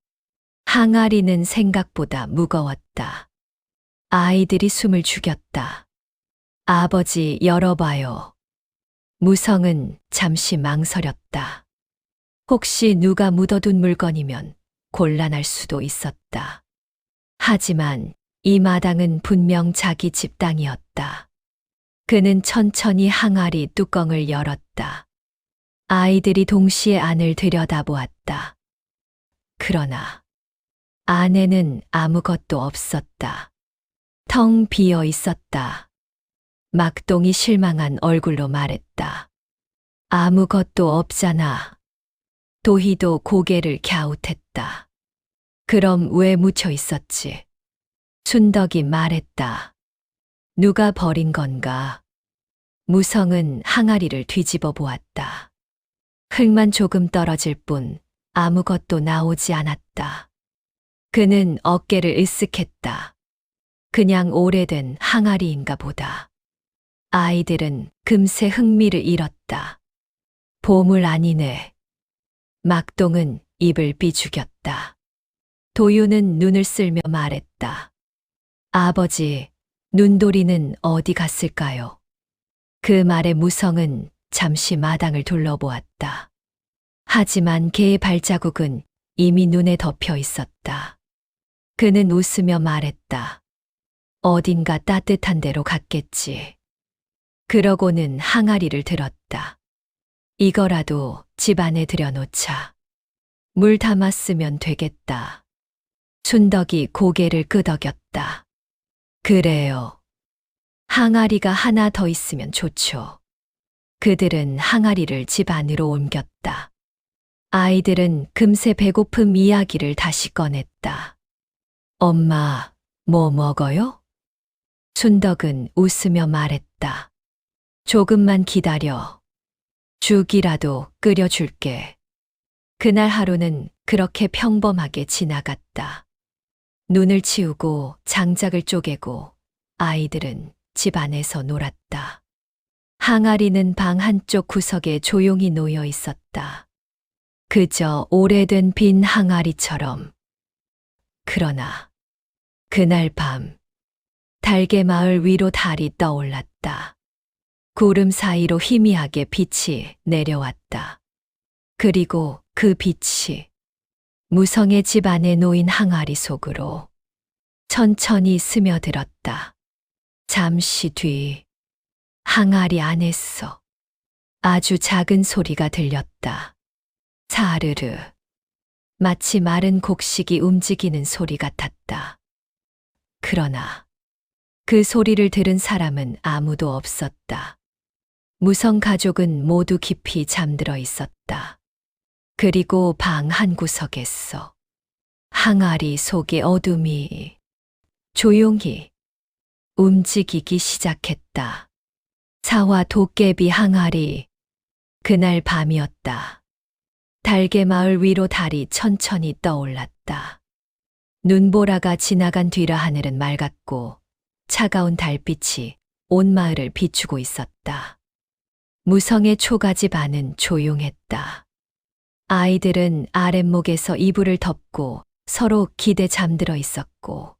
항아리는 생각보다 무거웠다. 아이들이 숨을 죽였다. 아버지, 열어봐요. 무성은 잠시 망설였다. 혹시 누가 묻어둔 물건이면 곤란할 수도 있었다. 하지만 이 마당은 분명 자기 집 땅이었다. 그는 천천히 항아리 뚜껑을 열었다. 아이들이 동시에 안을 들여다보았다. 그러나 안에는 아무것도 없었다. 텅 비어 있었다. 막동이 실망한 얼굴로 말했다. 아무것도 없잖아. 도희도 고개를 갸웃했다. 그럼 왜 묻혀 있었지? 순덕이 말했다. 누가 버린 건가? 무성은 항아리를 뒤집어 보았다. 흙만 조금 떨어질 뿐 아무것도 나오지 않았다. 그는 어깨를 으쓱했다. 그냥 오래된 항아리인가 보다. 아이들은 금세 흥미를 잃었다. 보물 아니네. 막동은 입을 비죽였다. 도유는 눈을 쓸며 말했다. 아버지, 눈돌이는 어디 갔을까요? 그 말에 무성은 잠시 마당을 둘러보았다. 하지만 개의 발자국은 이미 눈에 덮여 있었다. 그는 웃으며 말했다. 어딘가 따뜻한 데로 갔겠지. 그러고는 항아리를 들었다. 이거라도 집 안에 들여놓자. 물 담았으면 되겠다. 순덕이 고개를 끄덕였다. 그래요. 항아리가 하나 더 있으면 좋죠. 그들은 항아리를 집 안으로 옮겼다. 아이들은 금세 배고픔 이야기를 다시 꺼냈다. 엄마, 뭐 먹어요? 순덕은 웃으며 말했다. 조금만 기다려. 죽이라도 끓여줄게. 그날 하루는 그렇게 평범하게 지나갔다. 눈을 치우고 장작을 쪼개고 아이들은 집 안에서 놀았다. 항아리는 방 한쪽 구석에 조용히 놓여 있었다. 그저 오래된 빈 항아리처럼. 그러나 그날 밤 달개마을 위로 달이 떠올랐다. 구름 사이로 희미하게 빛이 내려왔다. 그리고 그 빛이 무성의 집 안에 놓인 항아리 속으로 천천히 스며들었다. 잠시 뒤 항아리 안에서 아주 작은 소리가 들렸다. 사르르. 마치 마른 곡식이 움직이는 소리 같았다. 그러나 그 소리를 들은 사람은 아무도 없었다. 무성 가족은 모두 깊이 잠들어 있었다. 그리고 방 한 구석에서 항아리 속의 어둠이 조용히 움직이기 시작했다. 사와 도깨비 항아리. 그날 밤이었다. 달개마을 위로 달이 천천히 떠올랐다. 눈보라가 지나간 뒤라 하늘은 맑았고 차가운 달빛이 온 마을을 비추고 있었다. 무성의 초가집 안은 조용했다. 아이들은 아랫목에서 이불을 덮고 서로 기대 잠들어 있었고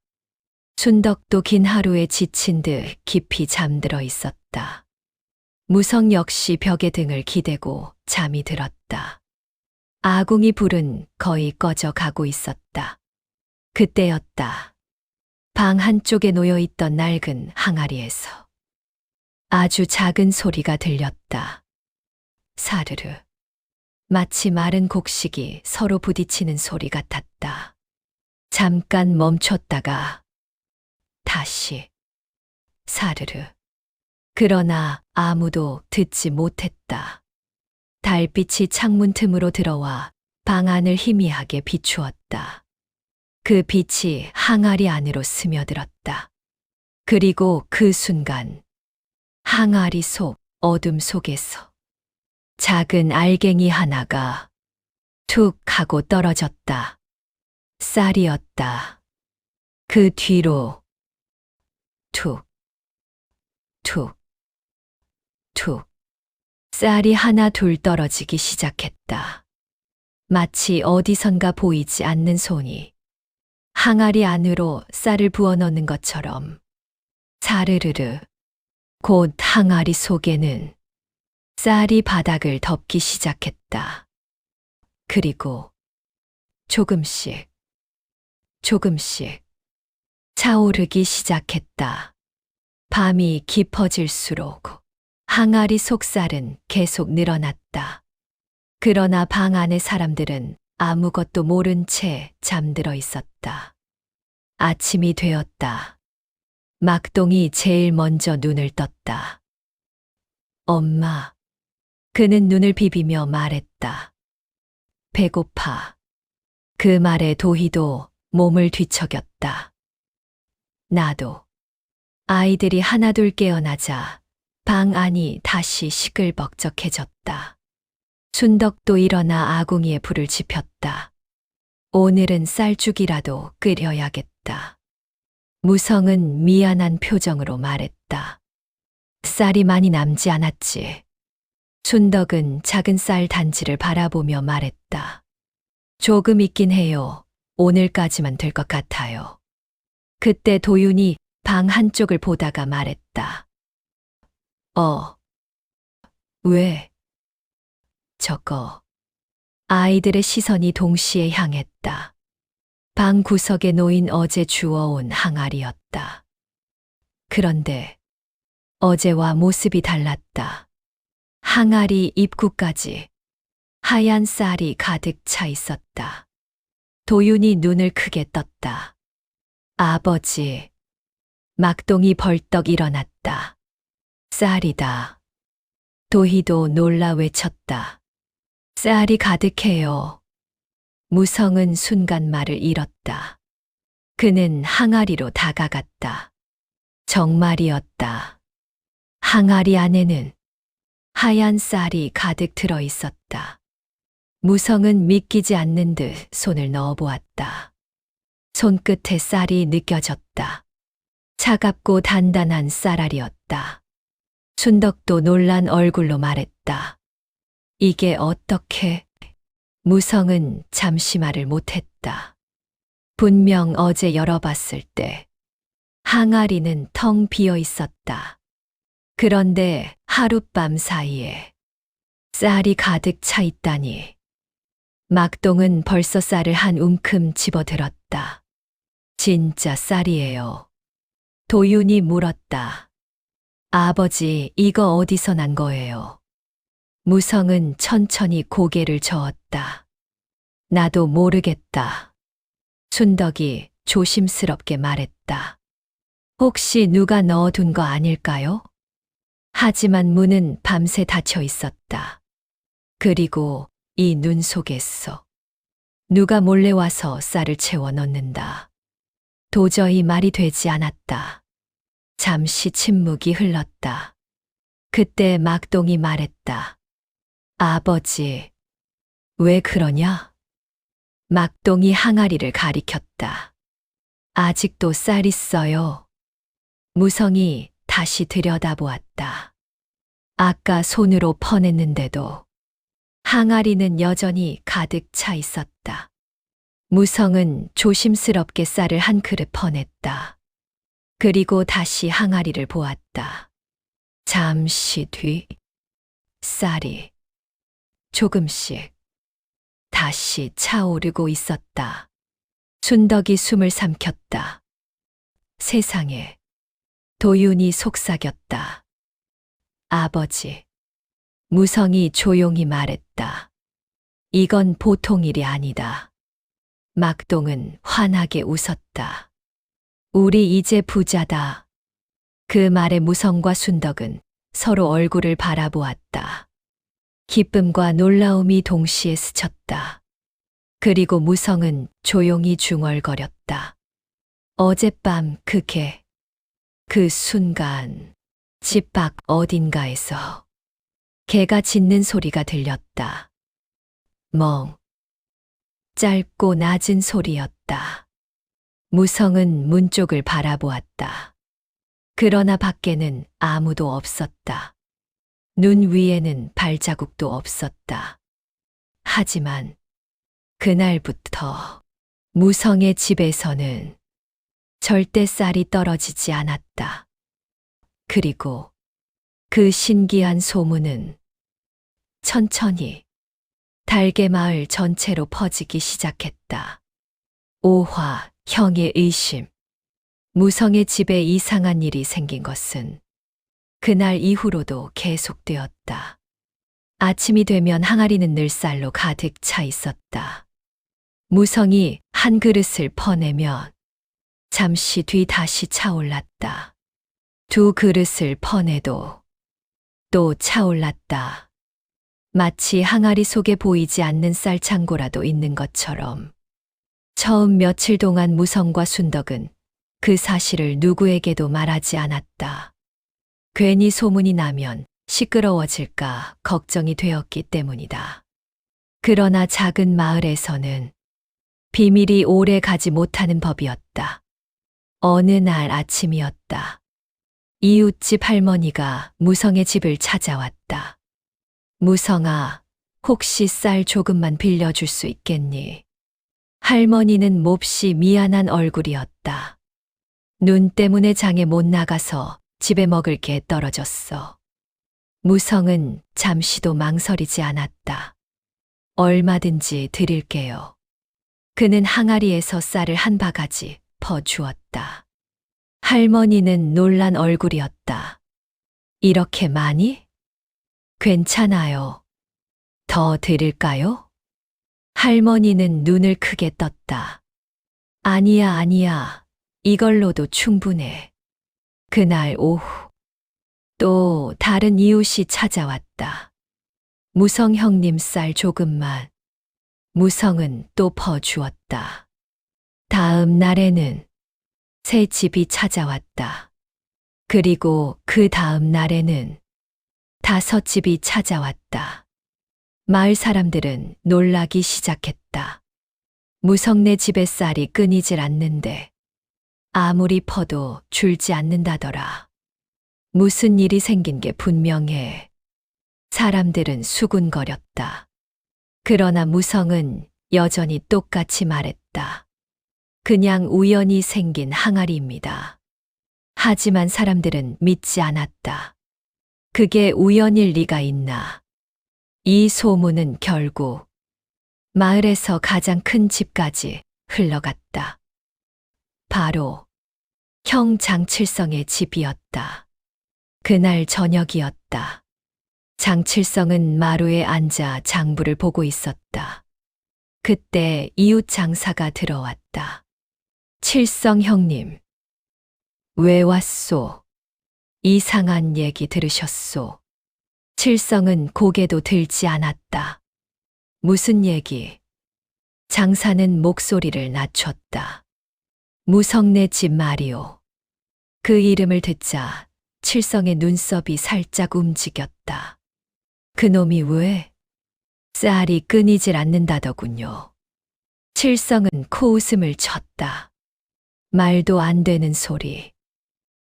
순덕도 긴 하루에 지친 듯 깊이 잠들어 있었다. 무성 역시 벽에 등을 기대고 잠이 들었다. 아궁이 불은 거의 꺼져 가고 있었다. 그때였다. 방 한쪽에 놓여있던 낡은 항아리에서 아주 작은 소리가 들렸다. 사르르. 마치 마른 곡식이 서로 부딪히는 소리 같았다. 잠깐 멈췄다가 다시 사르르. 그러나 아무도 듣지 못했다. 달빛이 창문 틈으로 들어와 방 안을 희미하게 비추었다. 그 빛이 항아리 안으로 스며들었다. 그리고 그 순간 항아리 속 어둠 속에서 작은 알갱이 하나가 툭 하고 떨어졌다. 쌀이었다. 그 뒤로 툭, 툭, 툭. 쌀이 하나 둘 떨어지기 시작했다. 마치 어디선가 보이지 않는 손이 항아리 안으로 쌀을 부어 넣는 것처럼 사르르르. 곧 항아리 속에는 쌀이 바닥을 덮기 시작했다. 그리고 조금씩, 조금씩 차오르기 시작했다. 밤이 깊어질수록 항아리 속 쌀은 계속 늘어났다. 그러나 방 안의 사람들은 아무것도 모른 채 잠들어 있었다. 아침이 되었다. 막동이 제일 먼저 눈을 떴다. 엄마. 그는 눈을 비비며 말했다. 배고파. 그 말에 도희도 몸을 뒤척였다. 나도. 아이들이 하나둘 깨어나자 방 안이 다시 시끌벅적해졌다. 순덕도 일어나 아궁이에 불을 지폈다. 오늘은 쌀죽이라도 끓여야겠다. 무성은 미안한 표정으로 말했다. 쌀이 많이 남지 않았지. 순덕은 작은 쌀 단지를 바라보며 말했다. 조금 있긴 해요. 오늘까지만 될 것 같아요. 그때 도윤이 방 한쪽을 보다가 말했다. 왜? 저거. 아이들의 시선이 동시에 향했다. 방 구석에 놓인 어제 주워온 항아리였다. 그런데 어제와 모습이 달랐다. 항아리 입구까지 하얀 쌀이 가득 차 있었다. 도윤이 눈을 크게 떴다. 아버지. 막동이 벌떡 일어났다. 쌀이다. 도희도 놀라 외쳤다. 쌀이 가득해요. 무성은 순간 말을 잃었다. 그는 항아리로 다가갔다. 정말이었다. 항아리 안에는 하얀 쌀이 가득 들어 있었다. 무성은 믿기지 않는 듯 손을 넣어 보았다. 손끝에 쌀이 느껴졌다. 차갑고 단단한 쌀알이었다. 순덕도 놀란 얼굴로 말했다. 이게 어떻게? 무성은 잠시 말을 못했다. 분명 어제 열어봤을 때 항아리는 텅 비어 있었다. 그런데 하룻밤 사이에 쌀이 가득 차 있다니. 막동은 벌써 쌀을 한 움큼 집어들었다. 진짜 쌀이에요. 도윤이 물었다. 아버지, 이거 어디서 난 거예요? 무성은 천천히 고개를 저었다. 나도 모르겠다. 순덕이 조심스럽게 말했다. 혹시 누가 넣어둔 거 아닐까요? 하지만 문은 밤새 닫혀 있었다. 그리고 이 눈 속에서 누가 몰래 와서 쌀을 채워 넣는다. 도저히 말이 되지 않았다. 잠시 침묵이 흘렀다. 그때 막동이 말했다. 아버지, 왜 그러냐? 막동이 항아리를 가리켰다. 아직도 쌀 있어요. 무성이 다시 들여다보았다. 아까 손으로 퍼냈는데도 항아리는 여전히 가득 차 있었다. 무성은 조심스럽게 쌀을 한 그릇 퍼냈다. 그리고 다시 항아리를 보았다. 잠시 뒤 쌀이 조금씩 다시 차오르고 있었다. 순덕이 숨을 삼켰다. 세상에. 도윤이 속삭였다. 아버지. 무성이 조용히 말했다. 이건 보통 일이 아니다. 막동은 환하게 웃었다. 우리 이제 부자다. 그 말에 무성과 순덕은 서로 얼굴을 바라보았다. 기쁨과 놀라움이 동시에 스쳤다. 그리고 무성은 조용히 중얼거렸다. 어젯밤 그 순간 집 밖 어딘가에서 개가 짖는 소리가 들렸다. 짧고 낮은 소리였다. 무성은 문 쪽을 바라보았다. 그러나 밖에는 아무도 없었다. 눈 위에는 발자국도 없었다. 하지만 그날부터 무성의 집에서는 절대 쌀이 떨어지지 않았다. 그리고 그 신기한 소문은 천천히 달개 마을 전체로 퍼지기 시작했다. 오화, 형의 의심. 무성의 집에 이상한 일이 생긴 것은 그날 이후로도 계속되었다. 아침이 되면 항아리는 늘 쌀로 가득 차 있었다. 무성이 한 그릇을 퍼내면 잠시 뒤 다시 차올랐다. 두 그릇을 퍼내도 또 차올랐다. 마치 항아리 속에 보이지 않는 쌀창고라도 있는 것처럼. 처음 며칠 동안 무성과 순덕은 그 사실을 누구에게도 말하지 않았다. 괜히 소문이 나면 시끄러워질까 걱정이 되었기 때문이다. 그러나 작은 마을에서는 비밀이 오래 가지 못하는 법이었다. 어느 날 아침이었다. 이웃집 할머니가 무성의 집을 찾아왔다. 무성아, 혹시 쌀 조금만 빌려줄 수 있겠니? 할머니는 몹시 미안한 얼굴이었다. 눈 때문에 장에 못 나가서 집에 먹을 게 떨어졌어. 무성은 잠시도 망설이지 않았다. 얼마든지 드릴게요. 그는 항아리에서 쌀을 한 바가지 퍼주었다. 할머니는 놀란 얼굴이었다. 이렇게 많이? 괜찮아요. 더 드릴까요? 할머니는 눈을 크게 떴다. 아니야, 아니야. 이걸로도 충분해. 그날 오후, 또 다른 이웃이 찾아왔다. 무성 형님 쌀 조금만. 무성은 또 퍼주었다. 다음 날에는 새 집이 찾아왔다. 그리고 그 다음 날에는 5집이 찾아왔다. 마을 사람들은 놀라기 시작했다. 무성네 집의 쌀이 끊이질 않는데 아무리 퍼도 줄지 않는다더라. 무슨 일이 생긴 게 분명해. 사람들은 수군거렸다. 그러나 무성은 여전히 똑같이 말했다. 그냥 우연히 생긴 항아리입니다. 하지만 사람들은 믿지 않았다. 그게 우연일 리가 있나. 이 소문은 결국 마을에서 가장 큰 집까지 흘러갔다. 바로 형 장칠성의 집이었다. 그날 저녁이었다. 장칠성은 마루에 앉아 장부를 보고 있었다. 그때 이웃 장사가 들어왔다. 칠성 형님, 왜 왔소? 이상한 얘기 들으셨소? 칠성은 고개도 들지 않았다. 무슨 얘기? 장사는 목소리를 낮췄다. 무성네 집 말이오. 그 이름을 듣자 칠성의 눈썹이 살짝 움직였다. 그놈이 왜? 쌀이 끊이질 않는다더군요. 칠성은 코웃음을 쳤다. 말도 안 되는 소리.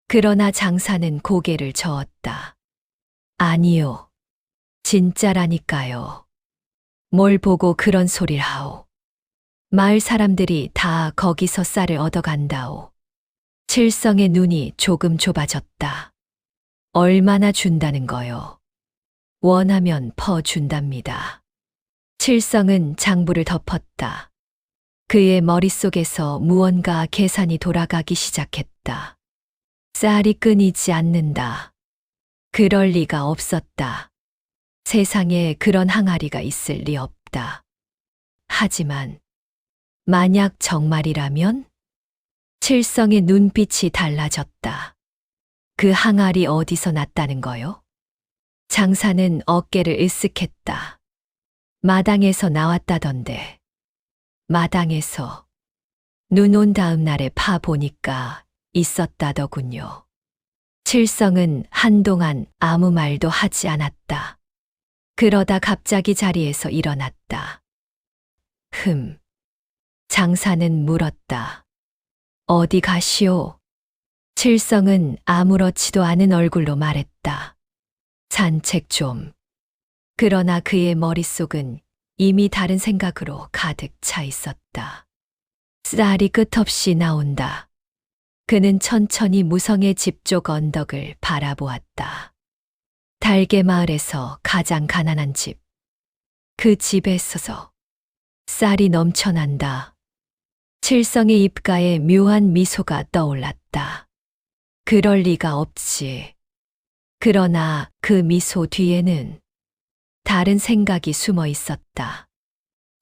그러나 장사는 고개를 저었다. 아니요. 진짜라니까요. 뭘 보고 그런 소리를 하오. 마을 사람들이 다 거기서 쌀을 얻어간다오. 칠성의 눈이 조금 좁아졌다. 얼마나 준다는 거요? 원하면 퍼준답니다. 칠성은 장부를 덮었다. 그의 머릿속에서 무언가 계산이 돌아가기 시작했다. 쌀이 끊이지 않는다. 그럴 리가 없었다. 세상에 그런 항아리가 있을 리 없다. 하지만 만약 정말이라면? 칠성의 눈빛이 달라졌다. 그 항아리 어디서 났다는 거요? 장사는 어깨를 으쓱했다. 마당에서 나왔다던데. 마당에서 눈 온 다음 날에 파 보니까 있었다더군요. 칠성은 한동안 아무 말도 하지 않았다. 그러다 갑자기 자리에서 일어났다. 장사는 물었다. 어디 가시오? 칠성은 아무렇지도 않은 얼굴로 말했다. 산책 좀. 그러나 그의 머릿속은 이미 다른 생각으로 가득 차 있었다. 쌀이 끝없이 나온다. 그는 천천히 무성의 집 쪽 언덕을 바라보았다. 달개 마을에서 가장 가난한 집. 그 집에 있어서 쌀이 넘쳐난다. 칠성의 입가에 묘한 미소가 떠올랐다. 그럴 리가 없지. 그러나 그 미소 뒤에는 다른 생각이 숨어 있었다.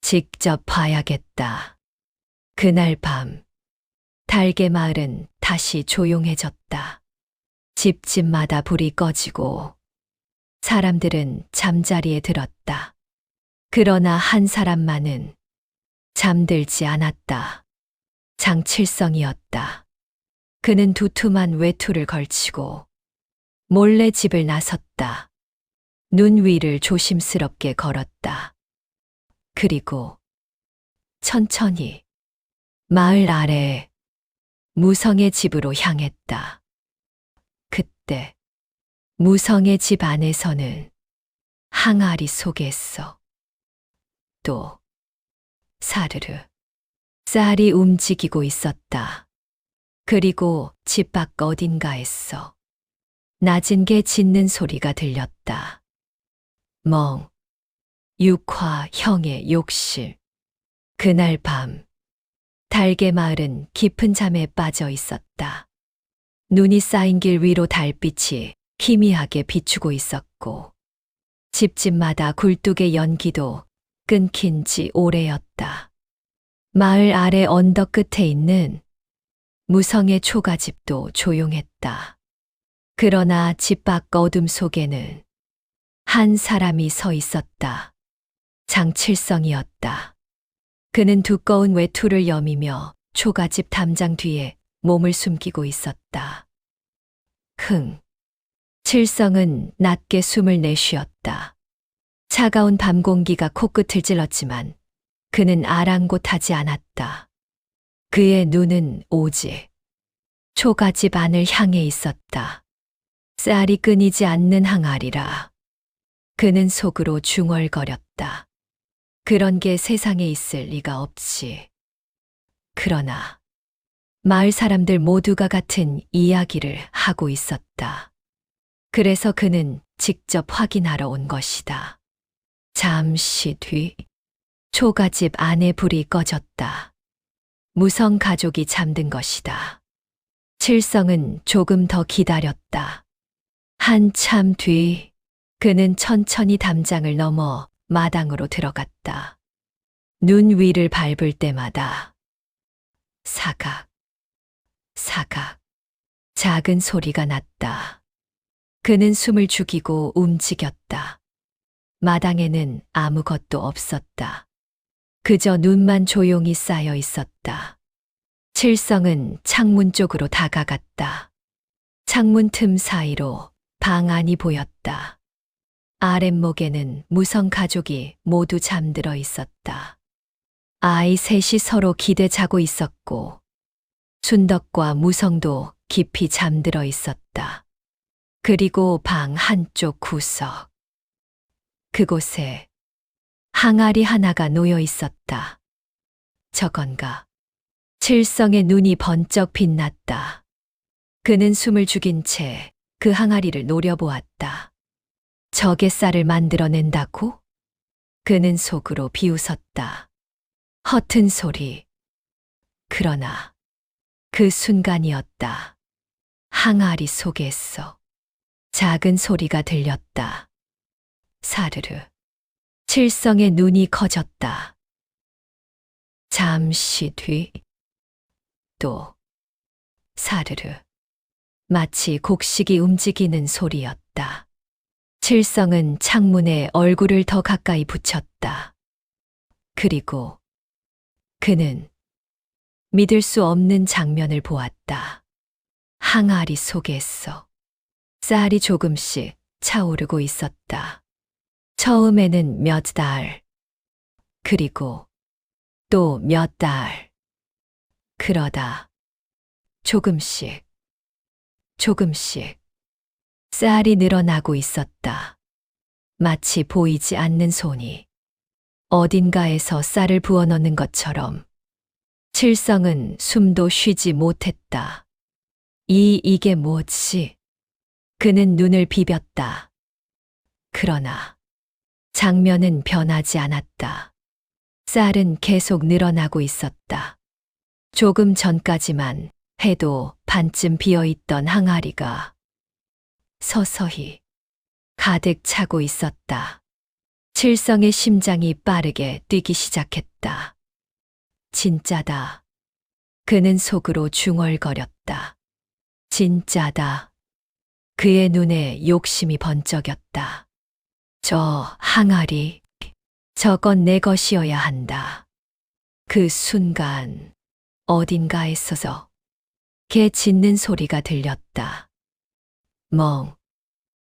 직접 봐야겠다. 그날 밤, 달개 마을은 다시 조용해졌다. 집집마다 불이 꺼지고 사람들은 잠자리에 들었다. 그러나 한 사람만은 잠들지 않았다. 장칠성이었다. 그는 두툼한 외투를 걸치고 몰래 집을 나섰다. 눈 위를 조심스럽게 걸었다. 그리고 천천히 마을 아래 무성의 집으로 향했다. 그때 무성의 집 안에서는 항아리 속에서 또 사르르 쌀이 움직이고 있었다. 그리고 집 밖 어딘가에서 낮은 개 짖는 소리가 들렸다. 육화 형의 욕실. 그날 밤 달개 마을은 깊은 잠에 빠져 있었다. 눈이 쌓인 길 위로 달빛이 희미하게 비추고 있었고 집집마다 굴뚝의 연기도 끊긴 지 오래였다. 마을 아래 언덕 끝에 있는 무성의 초가집도 조용했다. 그러나 집 밖 어둠 속에는 한 사람이 서 있었다. 장칠성이었다. 그는 두꺼운 외투를 여미며 초가집 담장 뒤에 몸을 숨기고 있었다. 칠성은 낮게 숨을 내쉬었다. 차가운 밤 공기가 코끝을 찔렀지만 그는 아랑곳하지 않았다. 그의 눈은 오직 초가집 안을 향해 있었다. 쌀이 끊이지 않는 항아리라. 그는 속으로 중얼거렸다. 그런 게 세상에 있을 리가 없지. 그러나 마을 사람들 모두가 같은 이야기를 하고 있었다. 그래서 그는 직접 확인하러 온 것이다. 잠시 뒤 초가집 안에 불이 꺼졌다. 무성 가족이 잠든 것이다. 칠성은 조금 더 기다렸다. 한참 뒤 그는 천천히 담장을 넘어 마당으로 들어갔다. 눈 위를 밟을 때마다 사각, 사각, 작은 소리가 났다. 그는 숨을 죽이고 움직였다. 마당에는 아무것도 없었다. 그저 눈만 조용히 쌓여 있었다. 칠성은 창문 쪽으로 다가갔다. 창문 틈 사이로 방 안이 보였다. 아랫목에는 무성 가족이 모두 잠들어 있었다. 아이 셋이 서로 기대 자고 있었고 순덕과 무성도 깊이 잠들어 있었다. 그리고 방 한쪽 구석. 그곳에 항아리 하나가 놓여 있었다. 저건가. 칠성의 눈이 번쩍 빛났다. 그는 숨을 죽인 채 그 항아리를 노려보았다. 저게 쌀을 만들어낸다고? 그는 속으로 비웃었다. 허튼 소리. 그러나 그 순간이었다. 항아리 속에서 작은 소리가 들렸다. 사르르. 칠성의 눈이 커졌다. 잠시 뒤 또 사르르. 마치 곡식이 움직이는 소리였다. 칠성은 창문에 얼굴을 더 가까이 붙였다. 그리고 그는 믿을 수 없는 장면을 보았다. 항아리 속에서 쌀이 조금씩 차오르고 있었다. 처음에는 몇 달, 그리고 또 몇 달. 그러다 조금씩, 조금씩 쌀이 늘어나고 있었다. 마치 보이지 않는 손이 어딘가에서 쌀을 부어 넣는 것처럼. 칠성은 숨도 쉬지 못했다. 이게 뭐지? 그는 눈을 비볐다. 그러나 장면은 변하지 않았다. 쌀은 계속 늘어나고 있었다. 조금 전까지만 해도 반쯤 비어있던 항아리가 서서히 가득 차고 있었다. 칠성의 심장이 빠르게 뛰기 시작했다. 진짜다. 그는 속으로 중얼거렸다. 진짜다. 그의 눈에 욕심이 번쩍였다. 저 항아리, 저건 내 것이어야 한다. 그 순간 어딘가에서 개 짖는 소리가 들렸다. 멍.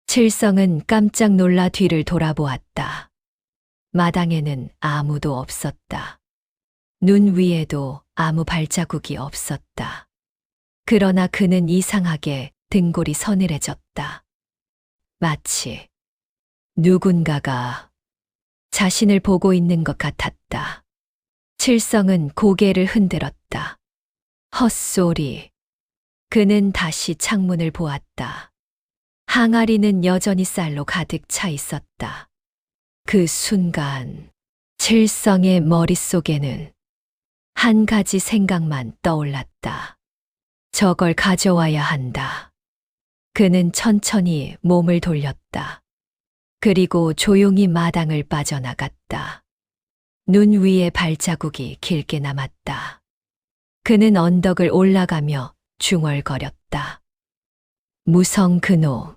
칠성은 깜짝 놀라 뒤를 돌아보았다. 마당에는 아무도 없었다. 눈 위에도 아무 발자국이 없었다. 그러나 그는 이상하게 등골이 서늘해졌다. 마치 누군가가 자신을 보고 있는 것 같았다. 칠성은 고개를 흔들었다. 헛소리. 그는 다시 창문을 보았다. 항아리는 여전히 쌀로 가득 차 있었다. 그 순간 칠성의 머릿속에는 한 가지 생각만 떠올랐다. 저걸 가져와야 한다. 그는 천천히 몸을 돌렸다. 그리고 조용히 마당을 빠져나갔다. 눈 위에 발자국이 길게 남았다. 그는 언덕을 올라가며 중얼거렸다. 무성 그놈.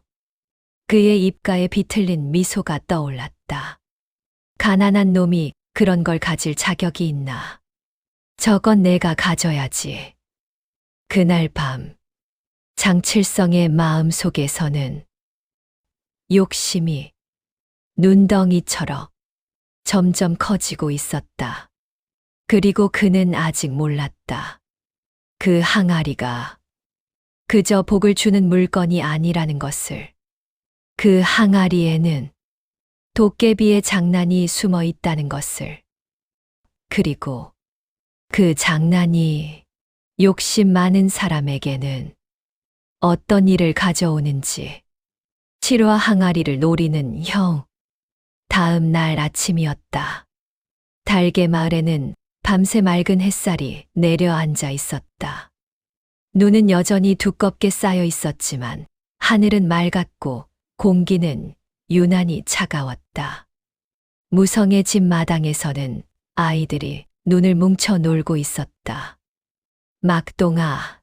그의 입가에 비틀린 미소가 떠올랐다. 가난한 놈이 그런 걸 가질 자격이 있나. 저건 내가 가져야지. 그날 밤 장칠성의 마음 속에서는 욕심이 눈덩이처럼 점점 커지고 있었다. 그리고 그는 아직 몰랐다. 그 항아리가 그저 복을 주는 물건이 아니라는 것을. 그 항아리에는 도깨비의 장난이 숨어 있다는 것을. 그리고 그 장난이 욕심 많은 사람에게는 어떤 일을 가져오는지. 7화 항아리를 노리는 형. 다음 날 아침이었다. 달개 마을에는 밤새 맑은 햇살이 내려앉아 있었다. 눈은 여전히 두껍게 쌓여 있었지만 하늘은 맑았고 공기는 유난히 차가웠다. 무성의 집 마당에서는 아이들이 눈을 뭉쳐 놀고 있었다. 막동아,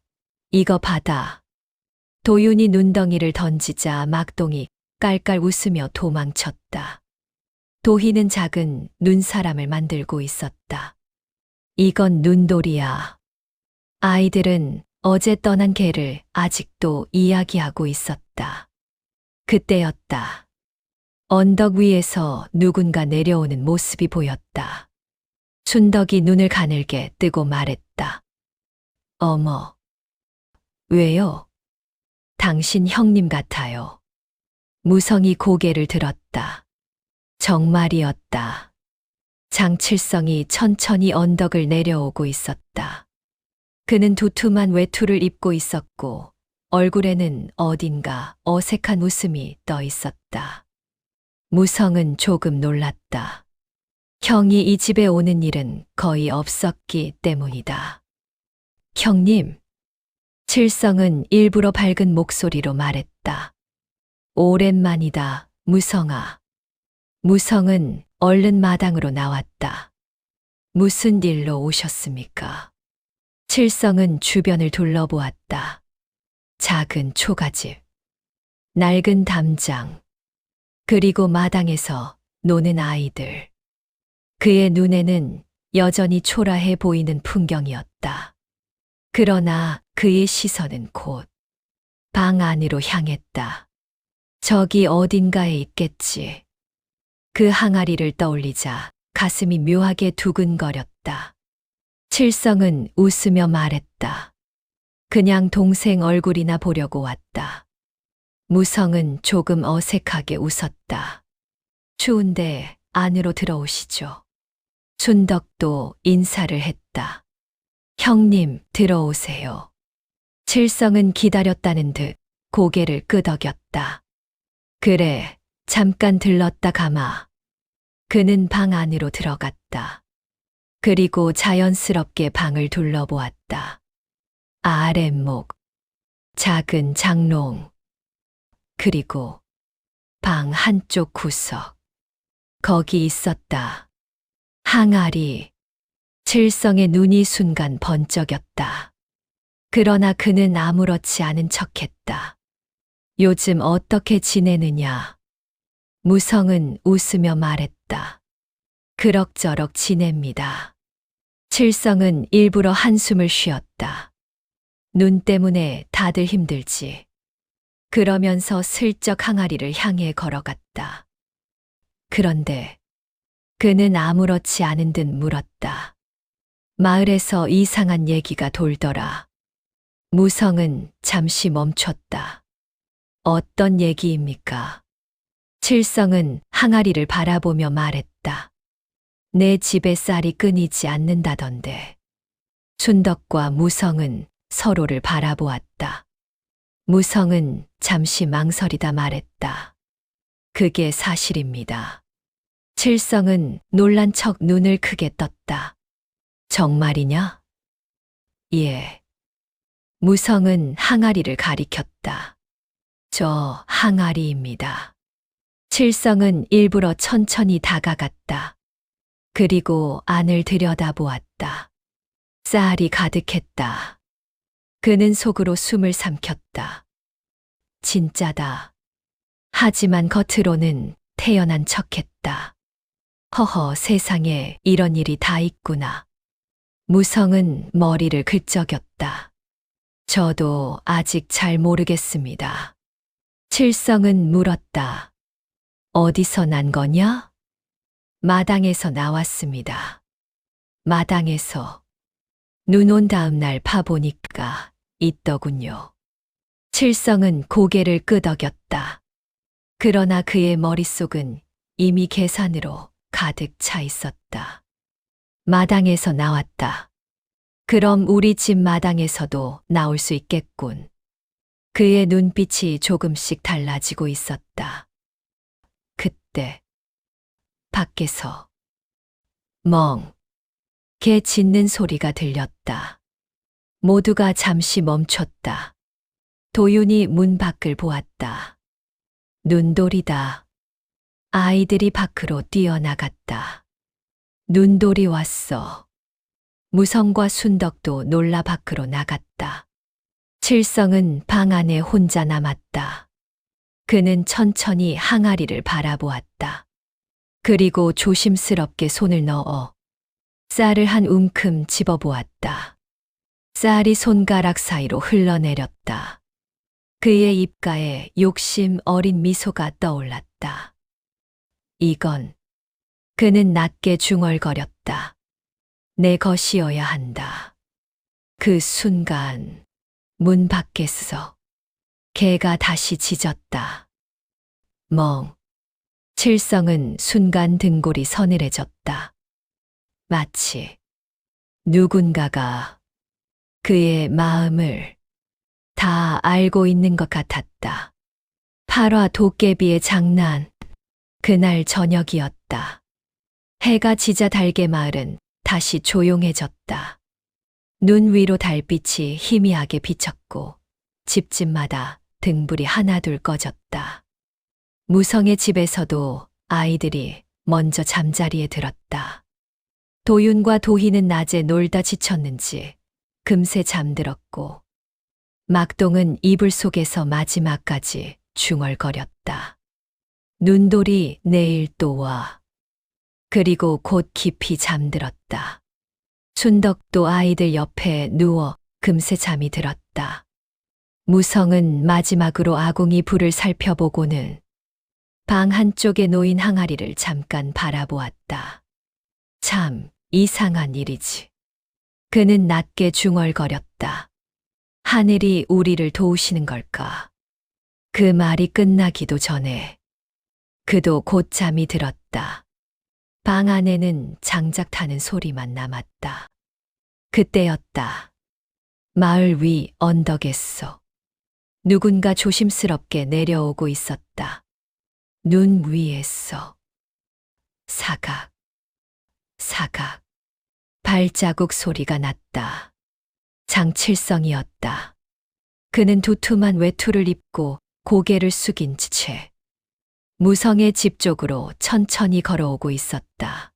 이거 받아. 도윤이 눈덩이를 던지자 막동이 깔깔 웃으며 도망쳤다. 도희는 작은 눈사람을 만들고 있었다. 이건 눈돌이야. 아이들은 어제 떠난 개를 아직도 이야기하고 있었다. 그때였다. 언덕 위에서 누군가 내려오는 모습이 보였다. 순덕이 눈을 가늘게 뜨고 말했다. 어머. 왜요? 당신 형님 같아요. 무성이 고개를 들었다. 정말이었다. 장칠성이 천천히 언덕을 내려오고 있었다. 그는 두툼한 외투를 입고 있었고 얼굴에는 어딘가 어색한 웃음이 떠 있었다. 무성은 조금 놀랐다. 형이 이 집에 오는 일은 거의 없었기 때문이다. 형님. 칠성은 일부러 밝은 목소리로 말했다. 오랜만이다, 무성아. 무성은 얼른 마당으로 나왔다. 무슨 일로 오셨습니까? 칠성은 주변을 둘러보았다. 작은 초가집, 낡은 담장, 그리고 마당에서 노는 아이들. 그의 눈에는 여전히 초라해 보이는 풍경이었다. 그러나 그의 시선은 곧 방 안으로 향했다. 저기 어딘가에 있겠지. 그 항아리를 떠올리자 가슴이 묘하게 두근거렸다. 칠성은 웃으며 말했다. 그냥 동생 얼굴이나 보려고 왔다. 무성은 조금 어색하게 웃었다. 추운데 안으로 들어오시죠. 순덕도 인사를 했다. 형님, 들어오세요. 칠성은 기다렸다는 듯 고개를 끄덕였다. 그래, 잠깐 들렀다 가마. 그는 방 안으로 들어갔다. 그리고 자연스럽게 방을 둘러보았다. 아랫목, 작은 장롱, 그리고 방 한쪽 구석. 거기 있었다. 항아리. 칠성의 눈이 순간 번쩍였다. 그러나 그는 아무렇지 않은 척했다. 요즘 어떻게 지내느냐? 무성은 웃으며 말했다. 그럭저럭 지냅니다. 칠성은 일부러 한숨을 쉬었다. 눈 때문에 다들 힘들지. 그러면서 슬쩍 항아리를 향해 걸어갔다. 그런데 그는 아무렇지 않은 듯 물었다. 마을에서 이상한 얘기가 돌더라. 무성은 잠시 멈췄다. 어떤 얘기입니까? 칠성은 항아리를 바라보며 말했다. 내 집에 쌀이 끊이지 않는다던데. 순덕과 무성은 서로를 바라보았다. 무성은 잠시 망설이다 말했다. 그게 사실입니다. 칠성은 놀란 척 눈을 크게 떴다. 정말이냐? 예. 무성은 항아리를 가리켰다. 저 항아리입니다. 칠성은 일부러 천천히 다가갔다. 그리고 안을 들여다보았다. 쌀이 가득했다. 그는 속으로 숨을 삼켰다. 진짜다. 하지만 겉으로는 태연한 척했다. 허허, 세상에 이런 일이 다 있구나. 무성은 머리를 긁적였다. 저도 아직 잘 모르겠습니다. 칠성은 물었다. 어디서 난 거냐? 마당에서 나왔습니다. 마당에서. 눈 온 다음 날 파보니까 있더군요. 칠성은 고개를 끄덕였다. 그러나 그의 머릿속은 이미 계산으로 가득 차 있었다. 마당에서 나왔다. 그럼 우리 집 마당에서도 나올 수 있겠군. 그의 눈빛이 조금씩 달라지고 있었다. 그때 밖에서 개 짖는 소리가 들렸다. 모두가 잠시 멈췄다. 도윤이 문 밖을 보았다. 눈돌이다. 아이들이 밖으로 뛰어나갔다. 눈돌이 왔어. 무성과 순덕도 놀라 밖으로 나갔다. 칠성은 방 안에 혼자 남았다. 그는 천천히 항아리를 바라보았다. 그리고 조심스럽게 손을 넣어 쌀을 한 움큼 집어보았다. 쌀이 손가락 사이로 흘러내렸다. 그의 입가에 욕심 어린 미소가 떠올랐다. 이건. 그는 낮게 중얼거렸다. 내 것이어야 한다. 그 순간 문 밖에서 개가 다시 짖었다. 칠성은 순간 등골이 서늘해졌다. 마치 누군가가 그의 마음을 다 알고 있는 것 같았다. 8화 도깨비의 장난. 그날 저녁이었다. 해가 지자 달개 마을은 다시 조용해졌다. 눈 위로 달빛이 희미하게 비쳤고 집집마다 등불이 하나둘 꺼졌다. 무성의 집에서도 아이들이 먼저 잠자리에 들었다. 도윤과 도희는 낮에 놀다 지쳤는지 금세 잠들었고 막동은 이불 속에서 마지막까지 중얼거렸다. 눈돌이 내일 또 와. 그리고 곧 깊이 잠들었다. 순덕도 아이들 옆에 누워 금세 잠이 들었다. 무성은 마지막으로 아궁이 불을 살펴보고는 방 한쪽에 놓인 항아리를 잠깐 바라보았다. 참 이상한 일이지. 그는 낮게 중얼거렸다. 하늘이 우리를 도우시는 걸까? 그 말이 끝나기도 전에 그도 곧 잠이 들었다. 방 안에는 장작 타는 소리만 남았다. 그때였다. 마을 위 언덕에서 누군가 조심스럽게 내려오고 있었다. 눈 위에서 사각, 사각, 발자국 소리가 났다. 장칠성이었다. 그는 두툼한 외투를 입고 고개를 숙인 채 무성의 집 쪽으로 천천히 걸어오고 있었다.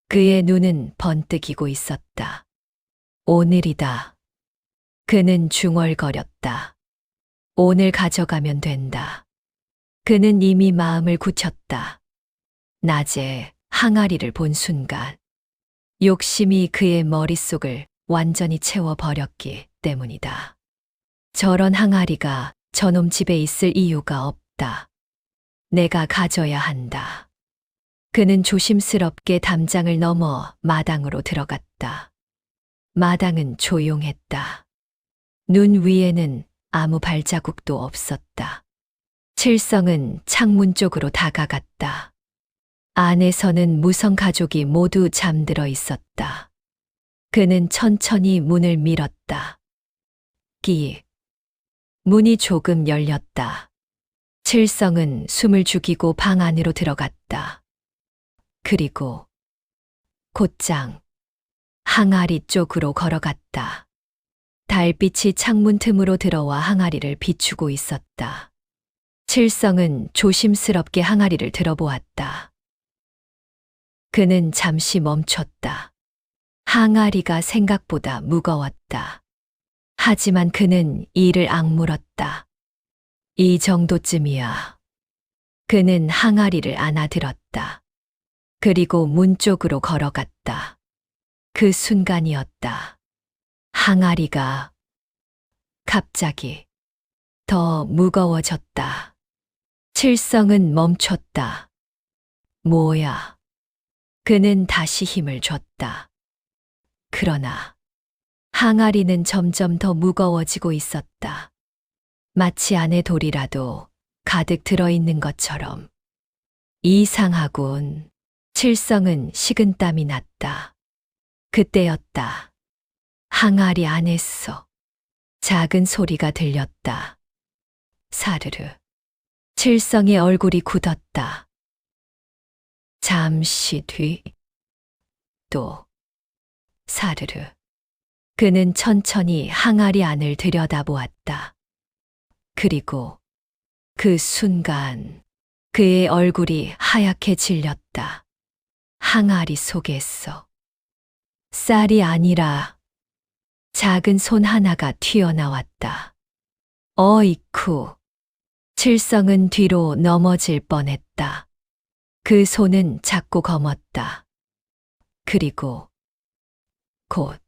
그의 눈은 번뜩이고 있었다. 오늘이다. 그는 중얼거렸다. 오늘 가져가면 된다. 그는 이미 마음을 굳혔다. 낮에 항아리를 본 순간 욕심이 그의 머릿속을 완전히 채워버렸기 때문이다. 저런 항아리가 저놈 집에 있을 이유가 없다. 내가 가져야 한다. 그는 조심스럽게 담장을 넘어 마당으로 들어갔다. 마당은 조용했다. 눈 위에는 아무 발자국도 없었다. 칠성은 창문 쪽으로 다가갔다. 안에서는 무성 가족이 모두 잠들어 있었다. 그는 천천히 문을 밀었다. 끼익. 문이 조금 열렸다. 칠성은 숨을 죽이고 방 안으로 들어갔다. 그리고 곧장 항아리 쪽으로 걸어갔다. 달빛이 창문 틈으로 들어와 항아리를 비추고 있었다. 칠성은 조심스럽게 항아리를 들어보았다. 그는 잠시 멈췄다. 항아리가 생각보다 무거웠다. 하지만 그는 이를 악물었다. 이 정도쯤이야. 그는 항아리를 안아들었다. 그리고 문 쪽으로 걸어갔다. 그 순간이었다. 항아리가 갑자기 더 무거워졌다. 칠성은 멈췄다. 뭐야? 그는 다시 힘을 줬다. 그러나 항아리는 점점 더 무거워지고 있었다. 마치 안에 돌이라도 가득 들어있는 것처럼. 이상하군. 칠성은 식은땀이 났다. 그때였다. 항아리 안에서 작은 소리가 들렸다. 사르르. 칠성의 얼굴이 굳었다. 잠시 뒤. 또 사르르. 그는 천천히 항아리 안을 들여다보았다. 그리고 그 순간 그의 얼굴이 하얗게 질렸다. 항아리 속에서 쌀이 아니라 작은 손 하나가 튀어나왔다. 어이쿠. 칠성은 뒤로 넘어질 뻔했다. 그 손은 작고 검었다. 그리고 곧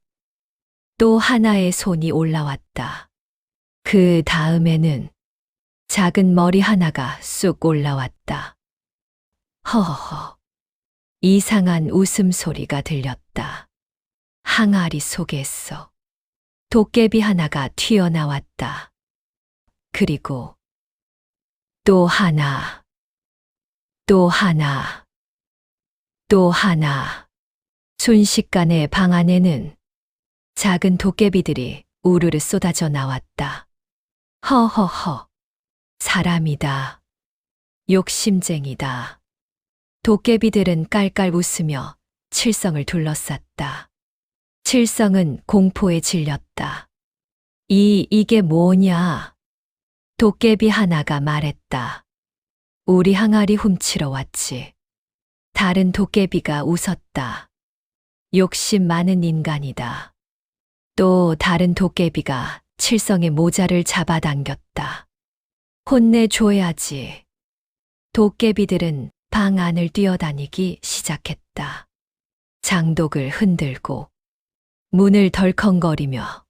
또 하나의 손이 올라왔다. 그 다음에는 작은 머리 하나가 쑥 올라왔다. 허허허. 이상한 웃음소리가 들렸다. 항아리 속에서 도깨비 하나가 튀어나왔다. 그리고 또 하나, 또 하나, 또 하나. 순식간에 방 안에는 작은 도깨비들이 우르르 쏟아져 나왔다. 허허허. 사람이다. 욕심쟁이다. 도깨비들은 깔깔 웃으며 칠성을 둘러쌌다. 칠성은 공포에 질렸다. 이게 뭐냐? 도깨비 하나가 말했다. 우리 항아리 훔치러 왔지. 다른 도깨비가 웃었다. 욕심 많은 인간이다. 또 다른 도깨비가 칠성의 모자를 잡아당겼다. 혼내줘야지. 도깨비들은 방 안을 뛰어다니기 시작했다. 장독을 흔들고 문을 덜컹거리며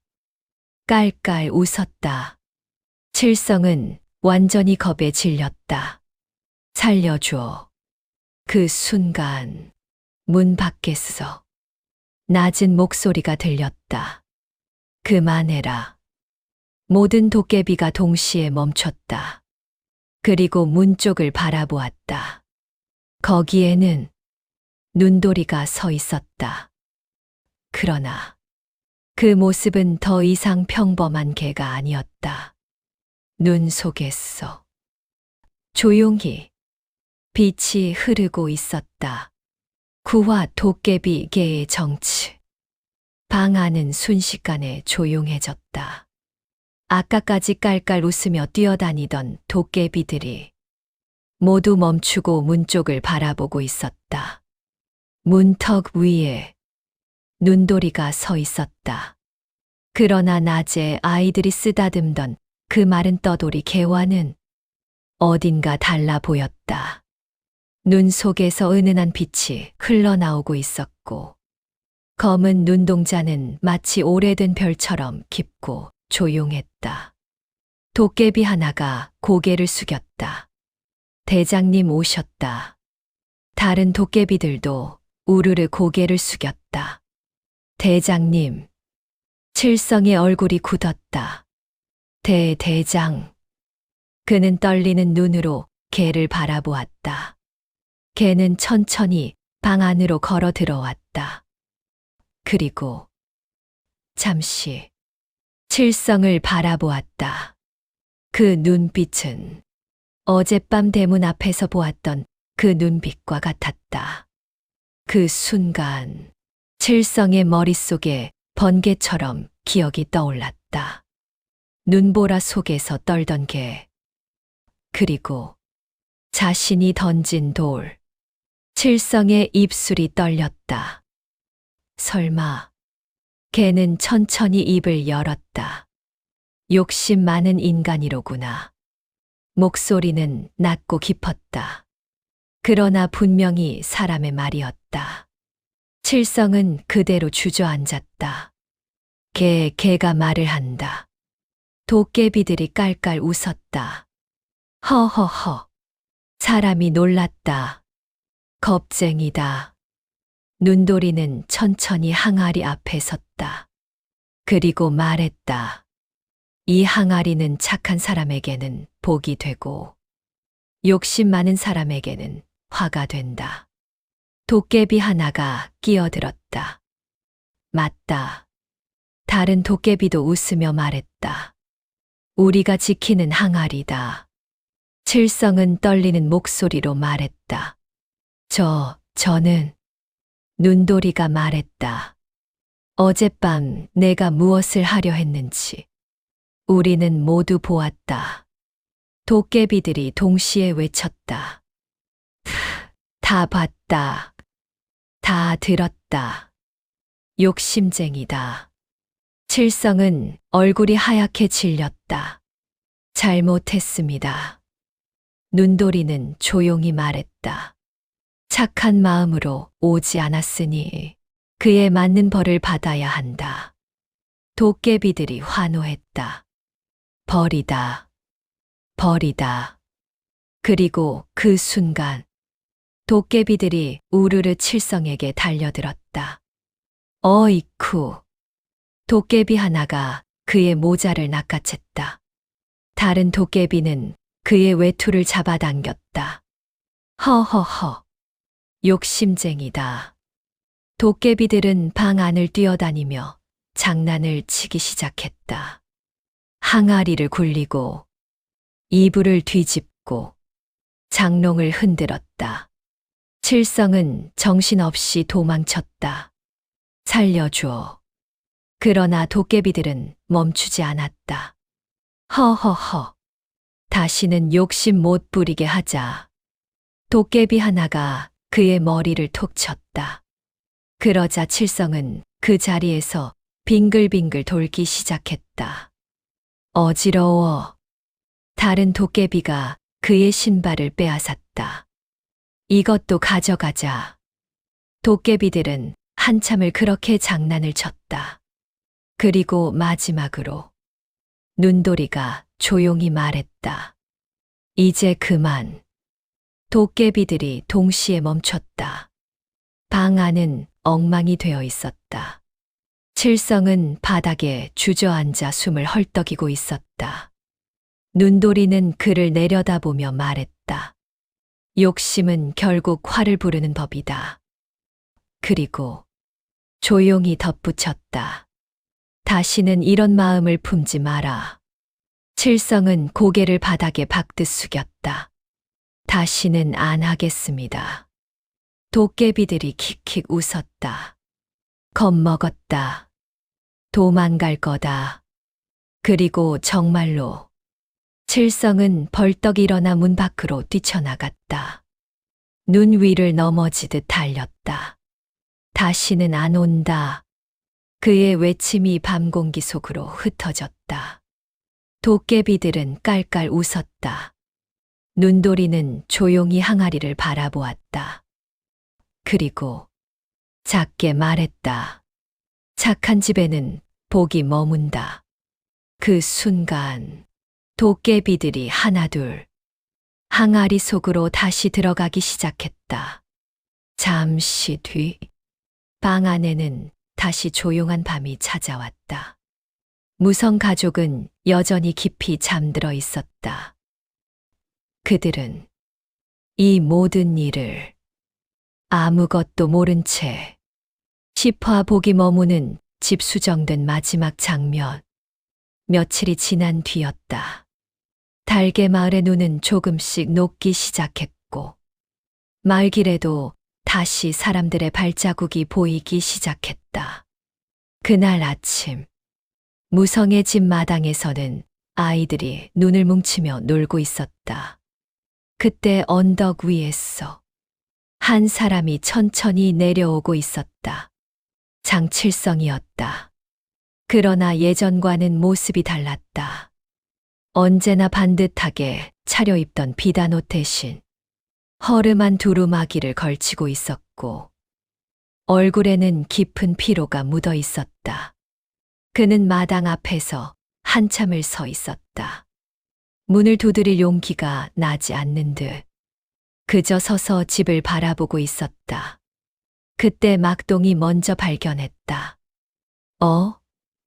깔깔 웃었다. 칠성은 완전히 겁에 질렸다. 살려줘. 그 순간 문 밖에서 낮은 목소리가 들렸다. 그만해라. 모든 도깨비가 동시에 멈췄다. 그리고 문 쪽을 바라보았다. 거기에는 눈돌이가 서 있었다. 그러나 그 모습은 더 이상 평범한 개가 아니었다. 눈 속에서 조용히 빛이 흐르고 있었다. 구화 도깨비 개의 정치. 방 안은 순식간에 조용해졌다. 아까까지 깔깔 웃으며 뛰어다니던 도깨비들이 모두 멈추고 문 쪽을 바라보고 있었다. 문턱 위에 눈돌이가 서 있었다. 그러나 낮에 아이들이 쓰다듬던 그 마른 떠돌이 개와는 어딘가 달라 보였다. 눈 속에서 은은한 빛이 흘러나오고 있었고, 검은 눈동자는 마치 오래된 별처럼 깊고 조용했다. 도깨비 하나가 고개를 숙였다. 대장님 오셨다. 다른 도깨비들도 우르르 고개를 숙였다. 대장님. 칠성의 얼굴이 굳었다. 대장. 그는 떨리는 눈으로 개를 바라보았다. 개는 천천히 방 안으로 걸어 들어왔다. 그리고 잠시 칠성을 바라보았다. 그 눈빛은 어젯밤 대문 앞에서 보았던 그 눈빛과 같았다. 그 순간 칠성의 머릿속에 번개처럼 기억이 떠올랐다. 눈보라 속에서 떨던 개. 그리고 자신이 던진 돌. 칠성의 입술이 떨렸다. 설마. 개는 천천히 입을 열었다. 욕심 많은 인간이로구나. 목소리는 낮고 깊었다. 그러나 분명히 사람의 말이었다. 칠성은 그대로 주저앉았다. 개가 말을 한다. 도깨비들이 깔깔 웃었다. 허허허. 사람이 놀랐다. 겁쟁이다. 눈돌이는 천천히 항아리 앞에 섰다. 그리고 말했다. 이 항아리는 착한 사람에게는 복이 되고 욕심 많은 사람에게는 화가 된다. 도깨비 하나가 끼어들었다. 맞다. 다른 도깨비도 웃으며 말했다. 우리가 지키는 항아리다. 칠성은 떨리는 목소리로 말했다. 저는 눈돌이가 말했다. 어젯밤 내가 무엇을 하려 했는지 우리는 모두 보았다. 도깨비들이 동시에 외쳤다. 다 봤다. 다 들었다. 욕심쟁이다. 칠성은 얼굴이 하얗게 질렸다. 잘못했습니다. 눈돌이는 조용히 말했다. 착한 마음으로 오지 않았으니 그에 맞는 벌을 받아야 한다. 도깨비들이 환호했다. 벌이다. 벌이다. 그리고 그 순간 도깨비들이 우르르 칠성에게 달려들었다. 어이쿠. 도깨비 하나가 그의 모자를 낚아챘다. 다른 도깨비는 그의 외투를 잡아당겼다. 허허허. 욕심쟁이다. 도깨비들은 방 안을 뛰어다니며 장난을 치기 시작했다. 항아리를 굴리고 이불을 뒤집고 장롱을 흔들었다. 칠성은 정신없이 도망쳤다. 살려줘. 그러나 도깨비들은 멈추지 않았다. 허허허. 다시는 욕심 못 부리게 하자. 도깨비 하나가 그의 머리를 톡 쳤다. 그러자 칠성은 그 자리에서 빙글빙글 돌기 시작했다. 어지러워. 다른 도깨비가 그의 신발을 빼앗았다. 이것도 가져가자. 도깨비들은 한참을 그렇게 장난을 쳤다. 그리고 마지막으로 눈돌이가 조용히 말했다. 이제 그만. 도깨비들이 동시에 멈췄다. 방 안은 엉망이 되어 있었다. 칠성은 바닥에 주저앉아 숨을 헐떡이고 있었다. 눈돌이는 그를 내려다보며 말했다. 욕심은 결국 화를 부르는 법이다. 그리고 조용히 덧붙였다. 다시는 이런 마음을 품지 마라. 칠성은 고개를 바닥에 박듯 숙였다. 다시는 안 하겠습니다. 도깨비들이 킥킥 웃었다. 겁먹었다. 도망갈 거다. 그리고 정말로 칠성은 벌떡 일어나 문 밖으로 뛰쳐나갔다. 눈 위를 넘어지듯 달렸다. 다시는 안 온다. 그의 외침이 밤 공기 속으로 흩어졌다. 도깨비들은 깔깔 웃었다. 눈도리는 조용히 항아리를 바라보았다. 그리고 작게 말했다. 착한 집에는 복이 머문다. 그 순간 도깨비들이 하나둘 항아리 속으로 다시 들어가기 시작했다. 잠시 뒤 방 안에는 다시 조용한 밤이 찾아왔다. 무성 가족은 여전히 깊이 잠들어 있었다. 그들은 이 모든 일을 아무것도 모른 채 시퍼와 복이 머무는 집 수정된 마지막 장면. 며칠이 지난 뒤였다. 달개 마을의 눈은 조금씩 녹기 시작했고 마을길에도 다시 사람들의 발자국이 보이기 시작했다. 그날 아침 무성의 집 마당에서는 아이들이 눈을 뭉치며 놀고 있었다. 그때 언덕 위에서 한 사람이 천천히 내려오고 있었다. 장칠성이었다. 그러나 예전과는 모습이 달랐다. 언제나 반듯하게 차려입던 비단옷 대신 허름한 두루마기를 걸치고 있었고 얼굴에는 깊은 피로가 묻어 있었다. 그는 마당 앞에서 한참을 서 있었다. 문을 두드릴 용기가 나지 않는 듯 그저 서서 집을 바라보고 있었다. 그때 막동이 먼저 발견했다.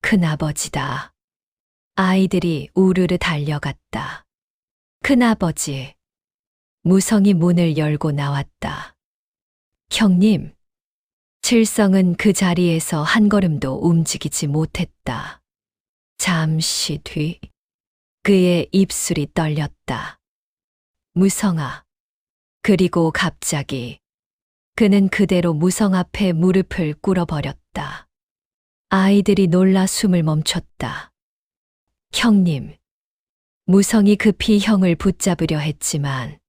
큰아버지다. 아이들이 우르르 달려갔다. 큰아버지. 무성이 문을 열고 나왔다. 형님. 칠성은 그 자리에서 한 걸음도 움직이지 못했다. 잠시 뒤 그의 입술이 떨렸다. 무성아. 그리고 갑자기 그는 그대로 무성 앞에 무릎을 꿇어버렸다. 아이들이 놀라 숨을 멈췄다. 형님. 무성이 급히 형을 붙잡으려 했지만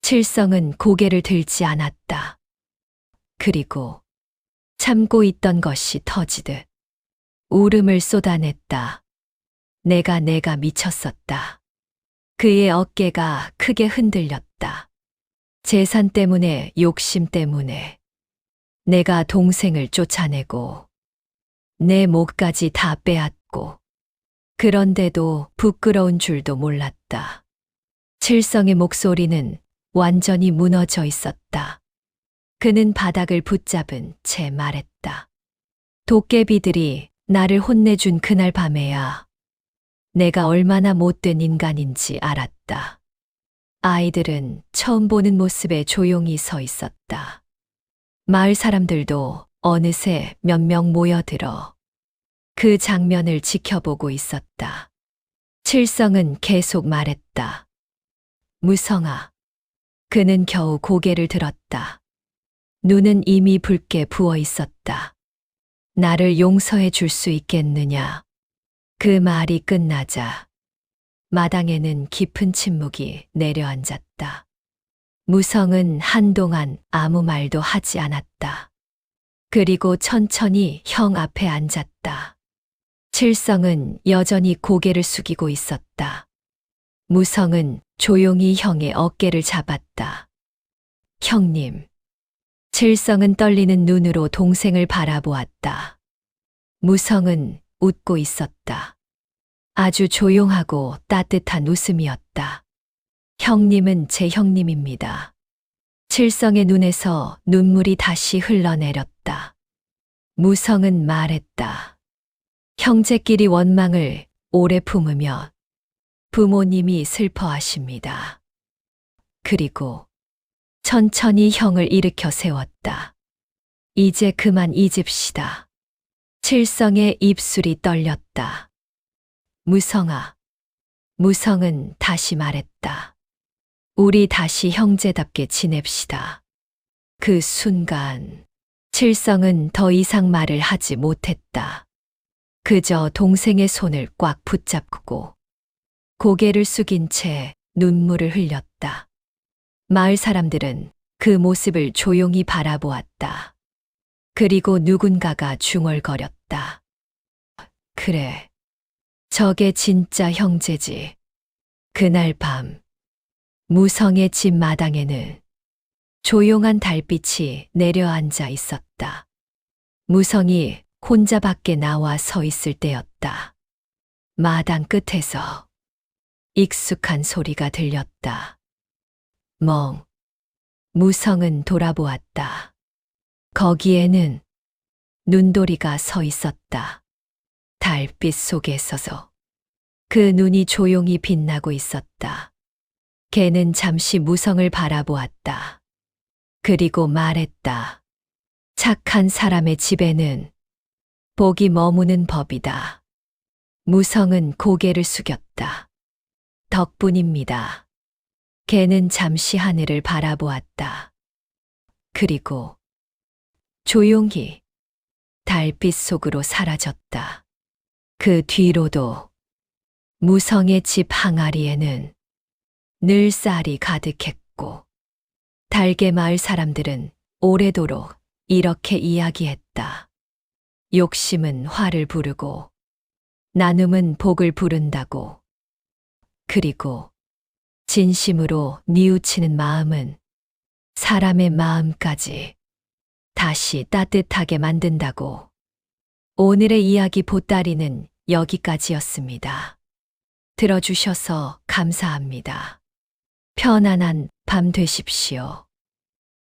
칠성은 고개를 들지 않았다. 그리고 참고 있던 것이 터지듯 울음을 쏟아냈다. 내가 미쳤었다. 그의 어깨가 크게 흔들렸다. 재산 때문에, 욕심 때문에 내가 동생을 쫓아내고 내 목까지 다 빼앗고 그런데도 부끄러운 줄도 몰랐다. 칠성의 목소리는 완전히 무너져 있었다. 그는 바닥을 붙잡은 채 말했다. 도깨비들이 나를 혼내준 그날 밤에야 내가 얼마나 못된 인간인지 알았다. 아이들은 처음 보는 모습에 조용히 서 있었다. 마을 사람들도 어느새 몇 명 모여들어 그 장면을 지켜보고 있었다. 칠성은 계속 말했다. 무성아. 그는 겨우 고개를 들었다. 눈은 이미 붉게 부어 있었다. 나를 용서해 줄 수 있겠느냐? 그 말이 끝나자 마당에는 깊은 침묵이 내려앉았다. 무성은 한동안 아무 말도 하지 않았다. 그리고 천천히 형 앞에 앉았다. 칠성은 여전히 고개를 숙이고 있었다. 무성은 조용히 형의 어깨를 잡았다. 형님. 칠성은 떨리는 눈으로 동생을 바라보았다. 무성은 웃고 있었다. 아주 조용하고 따뜻한 웃음이었다. 형님은 제 형님입니다. 칠성의 눈에서 눈물이 다시 흘러내렸다. 무성은 말했다. 형제끼리 원망을 오래 품으면 부모님이 슬퍼하십니다. 그리고 천천히 형을 일으켜 세웠다. 이제 그만 잊읍시다. 칠성의 입술이 떨렸다. 무성아. 무성은 다시 말했다. 우리 다시 형제답게 지냅시다. 그 순간, 칠성은 더 이상 말을 하지 못했다. 그저 동생의 손을 꽉 붙잡고 고개를 숙인 채 눈물을 흘렸다. 마을 사람들은 그 모습을 조용히 바라보았다. 그리고 누군가가 중얼거렸다. 그래, 저게 진짜 형제지. 그날 밤, 무성의 집 마당에는 조용한 달빛이 내려앉아 있었다. 무성이 혼자 밖에 나와 서 있을 때였다. 마당 끝에서 익숙한 소리가 들렸다. 멍. 무성은 돌아보았다. 거기에는 눈돌이가 서 있었다. 달빛 속에 서서 그 눈이 조용히 빛나고 있었다. 걔는 잠시 무성을 바라보았다. 그리고 말했다. 착한 사람의 집에는 복이 머무는 법이다. 무성은 고개를 숙였다. 덕분입니다. 걔는 잠시 하늘을 바라보았다. 그리고 조용히 달빛 속으로 사라졌다. 그 뒤로도 무성의 집 항아리에는 늘 쌀이 가득했고, 달개 마을 사람들은 오래도록 이렇게 이야기했다. 욕심은 화를 부르고, 나눔은 복을 부른다고. 그리고 진심으로 뉘우치는 마음은 사람의 마음까지 다시 따뜻하게 만든다고. 오늘의 이야기 보따리는 여기까지였습니다. 들어주셔서 감사합니다. 편안한 밤 되십시오.